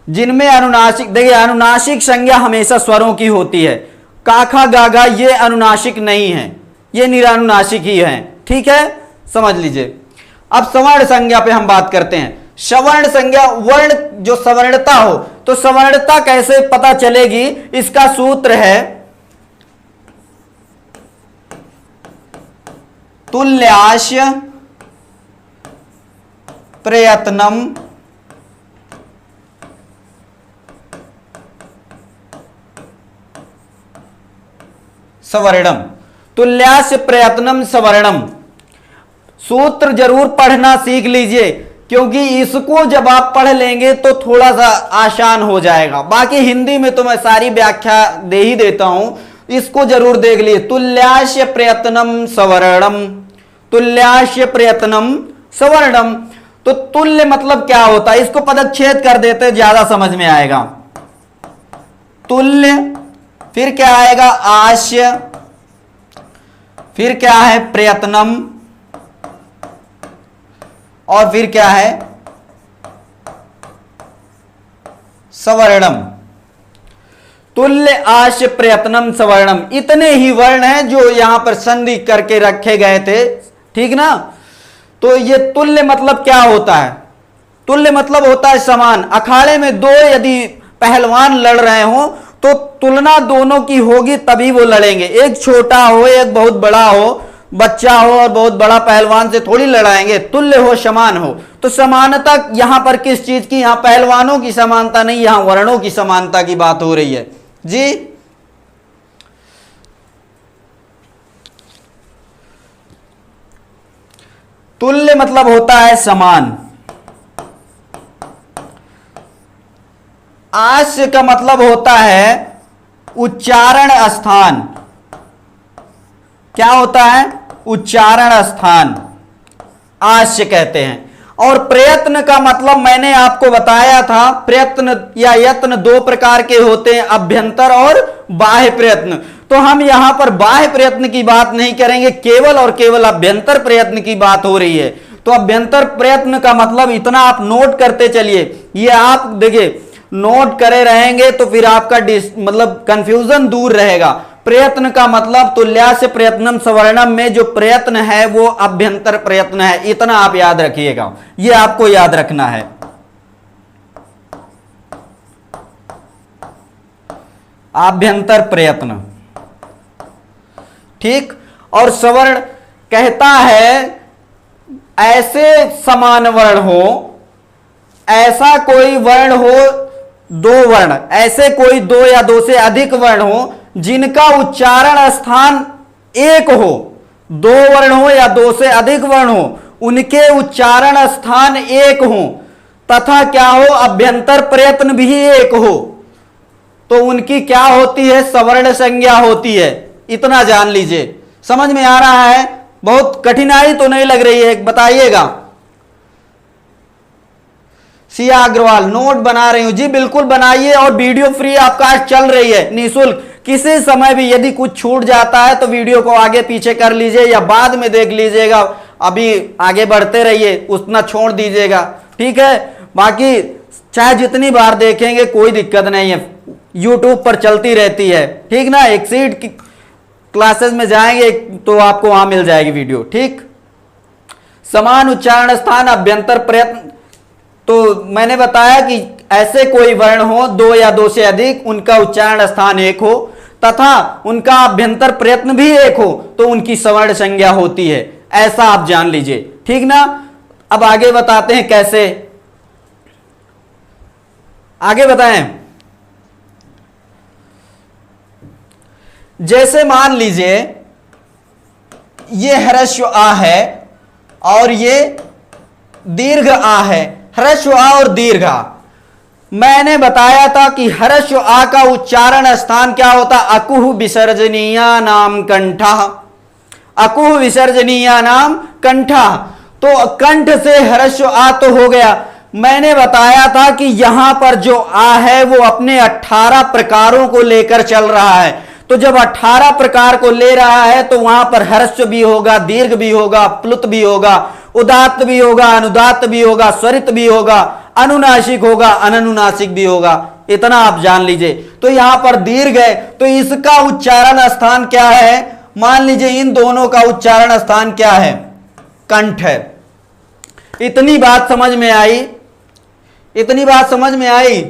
जिनमें अनुनासिक, देखिए अनुनासिक संज्ञा हमेशा स्वरों की होती है। काखा गागा ये अनुनासिक नहीं है, ये निरानुनासिक ही है। ठीक है, समझ लीजिए। अब सवर्ण संज्ञा पे हम बात करते हैं। सवर्ण संज्ञा, वर्ण जो सवर्णता हो, तो सवर्णता कैसे पता चलेगी? इसका सूत्र है तुल्यास्य प्रयत्नम सवर्णम। तुल्यास्य प्रयत्नम सवर्णम, सूत्र जरूर पढ़ना सीख लीजिए, क्योंकि इसको जब आप पढ़ लेंगे तो थोड़ा सा आसान हो जाएगा। बाकी हिंदी में तो मैं सारी व्याख्या दे ही देता हूं, इसको जरूर देख लीजिए। तुल्यास्य प्रयत्नम सवर्णम, तुल्यास्य प्रयत्नम सवर्णम। तो तुल्य मतलब क्या होता है, इसको पदच्छेद कर देते, ज्यादा समझ में आएगा। तुल्य, फिर क्या आएगा? आस्य, फिर क्या है? प्रयत्नम, और फिर क्या है? सवर्णम। तुल्य, आस्य, प्रयत्नम, सवर्णम, इतने ही वर्ण हैं जो यहां पर संधि करके रखे गए थे। ठीक ना? तो ये तुल्य मतलब क्या होता है? तुल्य मतलब होता है समान। अखाड़े में दो यदि पहलवान लड़ रहे हो तो तुलना दोनों की होगी तभी वो लड़ेंगे। एक छोटा हो, एक बहुत बड़ा हो, बच्चा हो और बहुत बड़ा पहलवान से थोड़ी लड़ाएंगे। तुल्य हो, समान हो। तो समानता यहां पर किस चीज की? यहां पहलवानों की समानता नहीं, यहां वर्णों की समानता की बात हो रही है। जी, तुल्य मतलब होता है समान। आस्य का मतलब होता है उच्चारण स्थान। क्या होता है? उच्चारण स्थान, आस्य कहते हैं। और प्रयत्न का मतलब मैंने आपको बताया था, प्रयत्न या यत्न दो प्रकार के होते हैं, अभ्यंतर और बाह्य प्रयत्न। तो हम यहां पर बाह्य प्रयत्न की बात नहीं करेंगे, केवल और केवल अभ्यंतर प्रयत्न की बात हो रही है। तो अभ्यंतर प्रयत्न का मतलब इतना आप नोट करते चलिए, ये आप देखिए नोट करे रहेंगे तो फिर आपका मतलब कंफ्यूजन दूर रहेगा। प्रयत्न का मतलब तुल्यास्य प्रयत्नम सवर्णम में जो प्रयत्न है वो अभ्यंतर प्रयत्न है, इतना आप याद रखिएगा, ये आपको याद रखना है। आभ्यंतर प्रयत्न, ठीक। और सवर्ण कहता है ऐसे समान वर्ण हो, ऐसा कोई वर्ण हो, दो वर्ण, ऐसे कोई दो या दो से अधिक वर्ण हो जिनका उच्चारण स्थान एक हो, दो वर्ण हो या दो से अधिक वर्ण हो, उनके उच्चारण स्थान एक हो तथा क्या हो, अभ्यंतर प्रयत्न भी एक हो, तो उनकी क्या होती है, सवर्ण संज्ञा होती है। इतना जान लीजिए। समझ में आ रहा है? बहुत कठिनाई तो नहीं लग रही है, बताइएगा। सिया अग्रवाल नोट बना रही हूं जी, बिल्कुल बनाइए। और वीडियो फ्री आपका चल रही है निःशुल्क। किसी समय भी यदि कुछ छूट जाता है तो वीडियो को आगे पीछे कर लीजिए या बाद में देख लीजिएगा, अभी आगे बढ़ते रहिए, उतना छोड़ दीजिएगा, ठीक है। बाकी चाहे जितनी बार देखेंगे कोई दिक्कत नहीं है, यूट्यूब पर चलती रहती है, ठीक ना। एक्सीड की क्लासेस में जाएंगे तो आपको वहां मिल जाएगी वीडियो, ठीक। समान उच्चारण स्थान अभ्यंतर प्रयत्न, तो मैंने बताया कि ऐसे कोई वर्ण हो, दो या दो से अधिक, उनका उच्चारण स्थान एक हो तथा उनका अभ्यंतर प्रयत्न भी एक हो, तो उनकी सवर्ण संज्ञा होती है। ऐसा आप जान लीजिए, ठीक ना। अब आगे बताते हैं कैसे, आगे बताएं। जैसे मान लीजिए ये ह्रस्व आ है और ये दीर्घ आ है, ह्रस्व आ और दीर्घ आ। मैंने बताया था कि ह्रस्व आ का उच्चारण स्थान क्या होता, अकुह विसर्जनीया नाम कंठा, अकुह विसर्जनीया नाम कंठा। तो कंठ से ह्रस्व आ तो हो गया। मैंने बताया था कि यहां पर जो आ है वो अपने 18 प्रकारों को लेकर चल रहा है। तो जब 18 प्रकार को ले रहा है तो वहां पर ह्रस्व भी होगा, दीर्घ भी होगा, प्लुत भी होगा, उदात्त भी होगा, अनुदात्त भी होगा, स्वरित भी होगा, अनुनासिक होगा, अननुनासिक भी होगा। इतना आप जान लीजिए। तो यहां पर दीर्घ है तो इसका उच्चारण स्थान क्या है, मान लीजिए इन दोनों का उच्चारण स्थान क्या है, कंठ है। इतनी बात समझ में आई, इतनी बात समझ में आई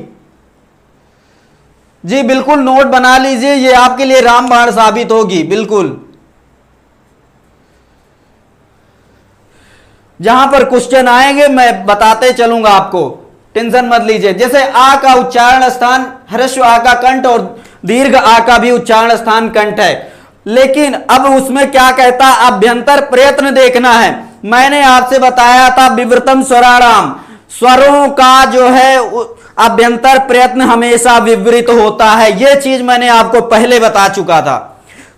जी। बिल्कुल नोट बना लीजिए, ये आपके लिए रामबाण साबित होगी। बिल्कुल जहां पर क्वेश्चन आएंगे मैं बताते चलूंगा आपको, टेंशन मत लीजिए। जैसे आ का उच्चारण स्थान ह्रस्व आ का कंठ और दीर्घ आ का भी उच्चारण स्थान कंठ है, लेकिन अब उसमें क्या कहता, अभ्यंतर प्रयत्न देखना है। मैंने आपसे बताया था विवृतम स्वराणाम, स्वरों का जो है अभ्यंतर प्रयत्न हमेशा विवृत होता है। यह चीज मैंने आपको पहले बता चुका था।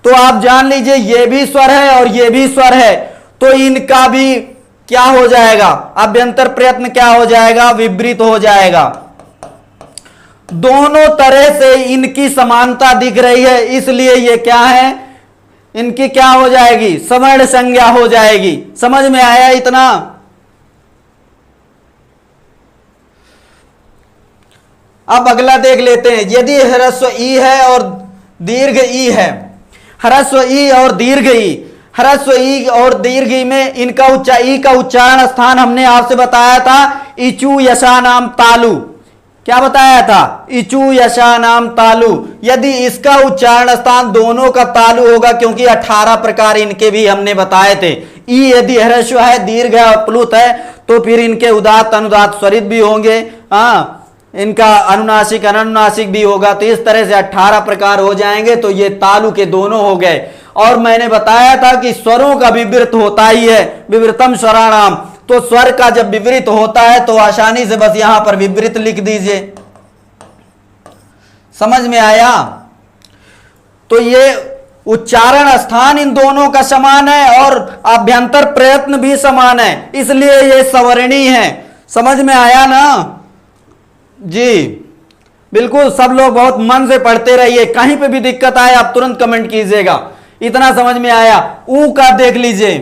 तो आप जान लीजिए ये भी स्वर है और ये भी स्वर है, तो इनका भी क्या हो जाएगा, अभ्यंतर प्रयत्न क्या हो जाएगा, विवृत हो जाएगा। दोनों तरह से इनकी समानता दिख रही है, इसलिए ये क्या है, इनकी क्या हो जाएगी, सवर्ण संज्ञा हो जाएगी। समझ में आया इतना? अब अगला देख लेते हैं। यदि ह्रस्व ई है और दीर्घ ई है, ह्रस्व ई और दीर्घ ई, ह्रस्व ई और दीर्घ ई में इनका ई का उच्चारण स्थान हमने आपसे बताया था इचु यशा नाम तालु। क्या बताया था, इचु यशा नाम तालु। यदि इसका उच्चारण स्थान दोनों का तालु होगा, क्योंकि 18 प्रकार इनके भी हमने बताए थे। ई यदि ह्रस्व है, दीर्घ है और प्लुत है, तो फिर इनके उदात्त अनुदात्त स्वरित भी होंगे, इनका अनुनासिक अननुनासिक भी होगा। तो इस तरह से 18 प्रकार हो जाएंगे। तो ये तालु के दोनों हो गए। और मैंने बताया था कि स्वरों का विवृत होता ही है, विवृतम स्वराणाम। तो स्वर का जब विवृत होता है तो आसानी से बस यहां पर विवृत लिख दीजिए। समझ में आया? तो ये उच्चारण स्थान इन दोनों का समान है और अभ्यंतर प्रयत्न भी समान है, इसलिए ये सवर्णी है। समझ में आया ना जी? बिल्कुल सब लोग बहुत मन से पढ़ते रहिए, कहीं पे भी दिक्कत आए आप तुरंत कमेंट कीजिएगा। इतना समझ में आया? ऊ का देख लीजिए,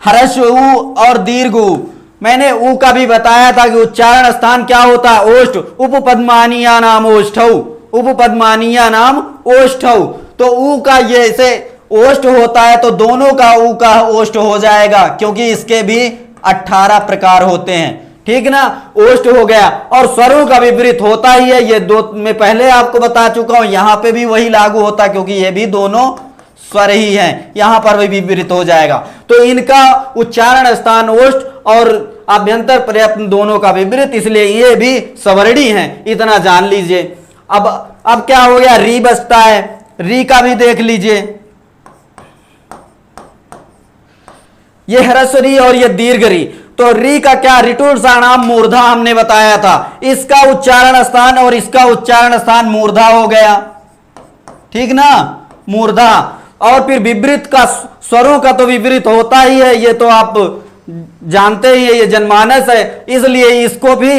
ह्रस्व ऊ और दीर्घ ऊ। मैंने ऊ का भी बताया था कि उच्चारण स्थान क्या होता है, ओष्ठ। उपपद्मानीया नाम ओष्ठौ, उपपद्मानीया नाम ओष्ठौ। तो ऊ का ये से ओष्ठ होता है तो दोनों का ऊ का ओष्ठ हो जाएगा, क्योंकि इसके भी 18 प्रकार होते हैं। ठीक ना, ओष्ठ हो गया। और स्वरों का विपरीत होता ही है, ये दो मैं पहले आपको बता चुका हूं, यहां पे भी वही लागू होता है क्योंकि ये भी दोनों स्वर ही हैं, यहां पर भी विपरीत हो जाएगा। तो इनका उच्चारण स्थान ओष्ठ और अभ्यंतर प्रयत्न दोनों का विपरीत, इसलिए ये भी सवर्णी हैं, इतना जान लीजिए। अब क्या हो गया, री बचता है, री का भी देख लीजिए। ये ह्रस्व री और ये दीर्घ री। तो री का क्या, ऋटुर साणाम मूर्धा हमने बताया था, इसका उच्चारण स्थान और इसका उच्चारण स्थान मूर्धा हो गया, ठीक ना, मूर्धा। और फिर विपरीत का, स्वरों का तो विपरीत होता ही है, ये तो आप जानते ही है, ये जनमानस है, इसलिए इसको भी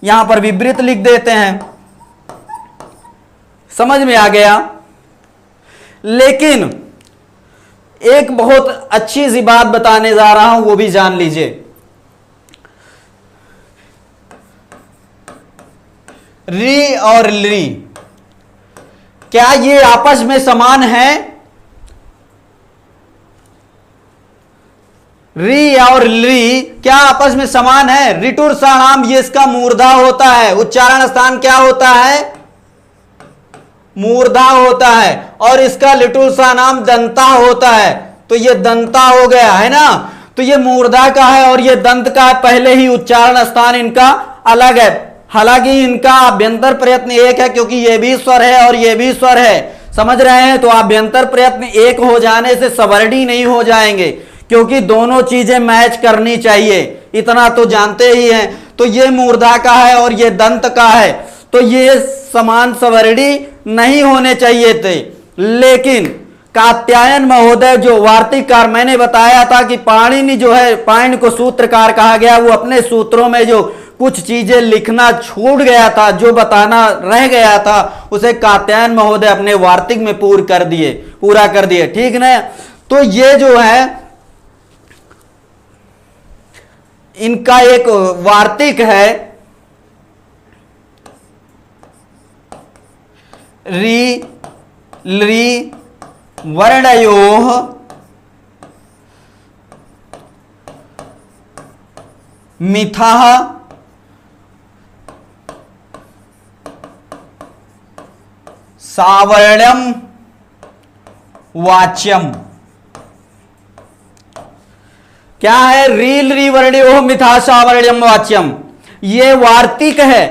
यहां पर विपरीत लिख देते हैं। समझ में आ गया। लेकिन एक बहुत अच्छी सी बात बताने जा रहा हूं, वो भी जान लीजिए। री और ली, क्या ये आपस में समान है? री और ली क्या आपस में समान है? ऋटुर साणाम, ये इसका मूर्धा होता है, उच्चारण स्थान क्या होता है? मूर्धा होता है। और इसका लिटुर साणाम दंता होता है, तो ये दंता हो गया है ना। तो ये मूर्धा का है और ये दंत का है, पहले ही उच्चारण स्थान इनका अलग है। हालांकि इनका अभ्यंतर प्रयत्न एक है क्योंकि ये भी स्वर है और ये भी स्वर है, समझ रहे हैं। तो अभ्यंतर प्रयत्न एक हो जाने से सवर्णी नहीं हो जाएंगे, क्योंकि दोनों चीजें मैच करनी चाहिए, इतना तो जानते ही हैं। तो ये मूर्धा का है और ये दंत का है, तो ये समान सवर्णी नहीं होने चाहिए थे। लेकिन कात्यायन महोदय जो वार्तिककार, मैंने बताया था कि पाणिनि जो है, पाणिनि को सूत्रकार कहा गया, वो अपने सूत्रों में जो कुछ चीजें लिखना छूट गया था, जो बताना रह गया था, उसे कात्यायन महोदय अपने वार्तिक में पूरा कर दिए, ठीक ना। तो ये जो है इनका एक वार्तिक है, री ली वर्णयोः मिथः सावर्ण्यम वाच्यम। क्या है? रील री वर्ण्यो मिथा सावर्ण्यम वाच्यम, ये वार्तिक है।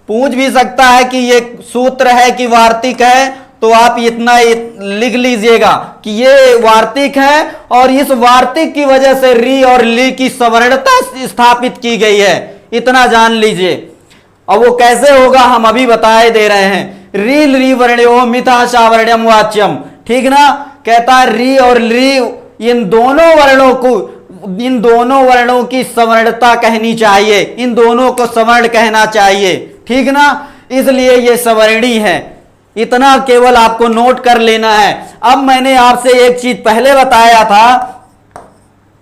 पूछ भी सकता है कि ये सूत्र है कि वार्तिक है, तो आप इतना लिख लीजिएगा कि ये वार्तिक है और इस वार्तिक की वजह से री और ली की सवर्णता स्थापित की गई है, इतना जान लीजिए। अब वो कैसे होगा हम अभी बताए दे रहे हैं। रील री वर्ण्यो मिथा सावर्ण्यम वाच्यम, ठीक ना। कहता है री और ली, इन दोनों वर्णों की सवर्णता कहनी चाहिए, इन दोनों को सवर्ण कहना चाहिए, ठीक ना, इसलिए ये सवर्णी है। इतना केवल आपको नोट कर लेना है। अब मैंने आपसे एक चीज पहले बताया था,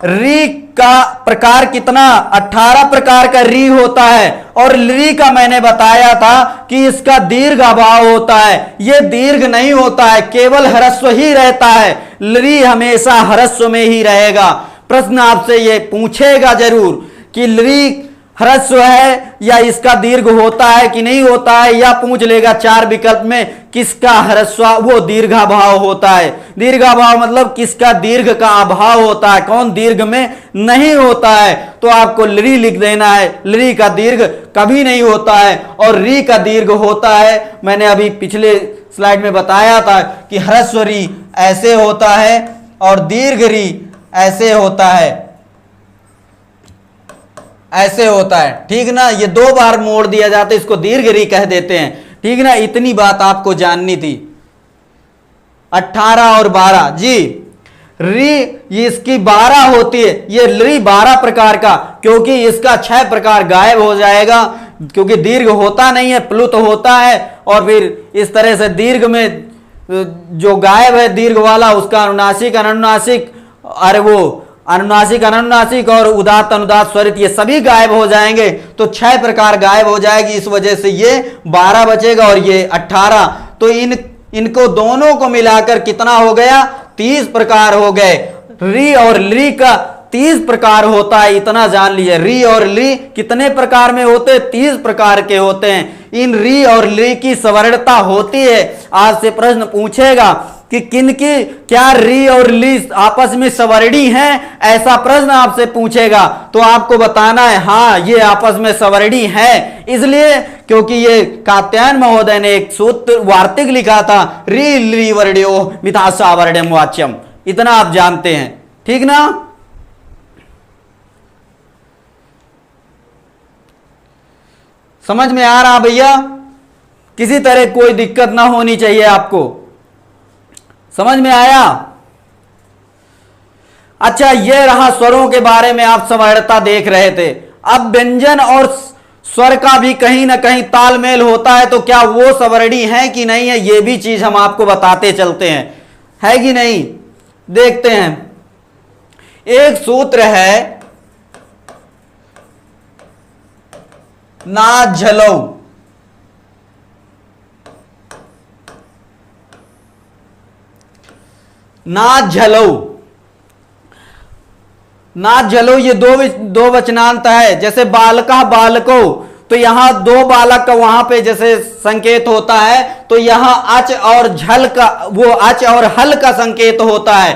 री का प्रकार कितना, 18 प्रकार का री होता है, और ली का मैंने बताया था कि इसका दीर्घ अभाव होता है। ये दीर्घ नहीं होता है, केवल ह्रस्व ही रहता है, ली हमेशा ह्रस्व में ही रहेगा। प्रश्न आपसे ये पूछेगा जरूर कि ली ह्रस्व है या इसका दीर्घ होता है कि नहीं होता है, या पूछ लेगा 4 विकल्प में किसका ह्रस्व वो दीर्घाभाव होता है। दीर्घाभाव मतलब किसका दीर्घ का अभाव होता है, कौन दीर्घ में नहीं होता है। तो आपको ली लिख देना है, ली का दीर्घ कभी नहीं होता है और री का दीर्घ होता है। मैंने अभी पिछले स्लाइड में बताया था कि ह्रस्व री ऐसे होता है और दीर्घ री ऐसे होता है, ऐसे होता है, ठीक ना। ये 2 बार मोड़ दिया जाता है, इसको दीर्घ री कह देते हैं, ठीक ना। इतनी बात आपको जाननी थी। 18 और 12 जी, री ये इसकी 12 होती है, ये री 12 प्रकार का, क्योंकि इसका 6 प्रकार गायब हो जाएगा, क्योंकि दीर्घ होता नहीं है, प्लुत होता है। और फिर इस तरह से दीर्घ में जो गायब है दीर्घ वाला, उसका अनुनासिक अनुनासिक, अरे वो अनुनासिक अनुनासिक और उदात्त अनुदात्त स्वरित, ये सभी गायब हो जाएंगे। तो 6 प्रकार गायब हो जाएगी, इस वजह से ये 12 बचेगा और ये 18। तो इनको दोनों को मिलाकर कितना हो गया? 30 प्रकार हो गए। री और ली का 30 प्रकार होता है, इतना जान लीजिए। री और ली कितने प्रकार में होते हैं? 30 प्रकार के होते हैं। इन री और ली की सवर्णता होती है। आज से प्रश्न पूछेगा कि किनकी क्या री और ली आपस में सवर्णी हैं, ऐसा प्रश्न आपसे पूछेगा तो आपको बताना है हाँ ये आपस में सवर्णी है। इसलिए क्योंकि ये कात्यायन महोदय ने एक सूत्र वार्तिक लिखा था, री ली वर्ण्यो मिथासा वर्ण्यम वाच्यम, इतना आप जानते हैं, ठीक ना। समझ में आ रहा भैया? किसी तरह कोई दिक्कत ना होनी चाहिए आपको, समझ में आया? अच्छा, ये रहा स्वरों के बारे में, आप सवर्णता देख रहे थे। अब व्यंजन और स्वर का भी कहीं ना कहीं तालमेल होता है, तो क्या वो सवर्णी है कि नहीं है, ये भी चीज हम आपको बताते चलते हैं, है कि नहीं। देखते हैं, एक सूत्र है ना झलो, ना झलो, ना झलो, ये दो वचनांत है। जैसे बालका बालको, तो यहां दो बालक का वहां पे जैसे संकेत होता है, तो यहां अच और झल का, वो अच और हल का संकेत होता है।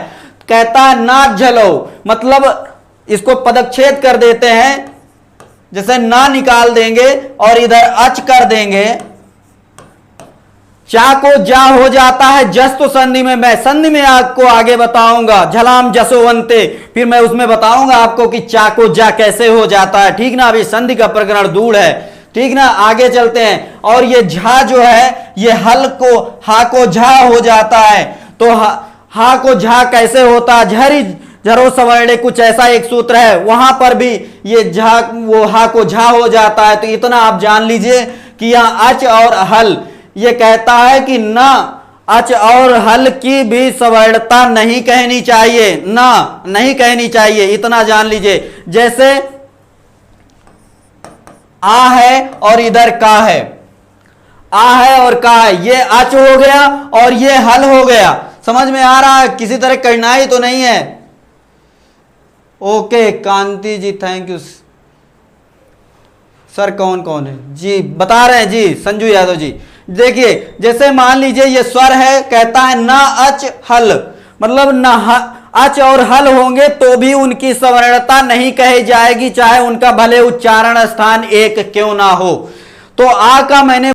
कहता है ना झलो, मतलब इसको पदच्छेद कर देते हैं, जैसे ना निकाल देंगे और इधर अच कर देंगे, चा को जा हो जाता है। जस तो संधि में, मैं संधि में आपको आगे बताऊंगा, झलाम जसोवंते, फिर मैं उसमें बताऊंगा आपको कि चा को जा कैसे हो जाता है, ठीक ना। अभी संधि का प्रकरण दूर है, ठीक ना। आगे चलते हैं, और ये झा जो है ये हल को, हा को झा हो जाता है, तो हा को झा कैसे होता है, झरी झरो सवर्णे, कुछ ऐसा एक सूत्र है, वहां पर भी ये झा वो हा को झा हो जाता है। तो इतना आप जान लीजिए कि यहां अच और हल, ये कहता है कि ना अच और हल की भी सवर्णता नहीं कहनी चाहिए, ना नहीं कहनी चाहिए, इतना जान लीजिए। जैसे आ है और इधर का है, आ है और का है, ये अच हो गया और ये हल हो गया। समझ में आ रहा है? किसी तरह कठिनाई तो नहीं है? Okay Kanti ji, thank you sir. कौन कौन है जी, बता रहे हैं जी, संजू यादव जी। देखिए, जैसे मान लीजिए ये स्वर है, कहता है ना अच हल, मतलब ना अच और हल होंगे तो भी उनकी सवर्णता नहीं कही जाएगी, चाहे उनका भले उच्चारण स्थान एक क्यों ना हो। तो आ का मैंने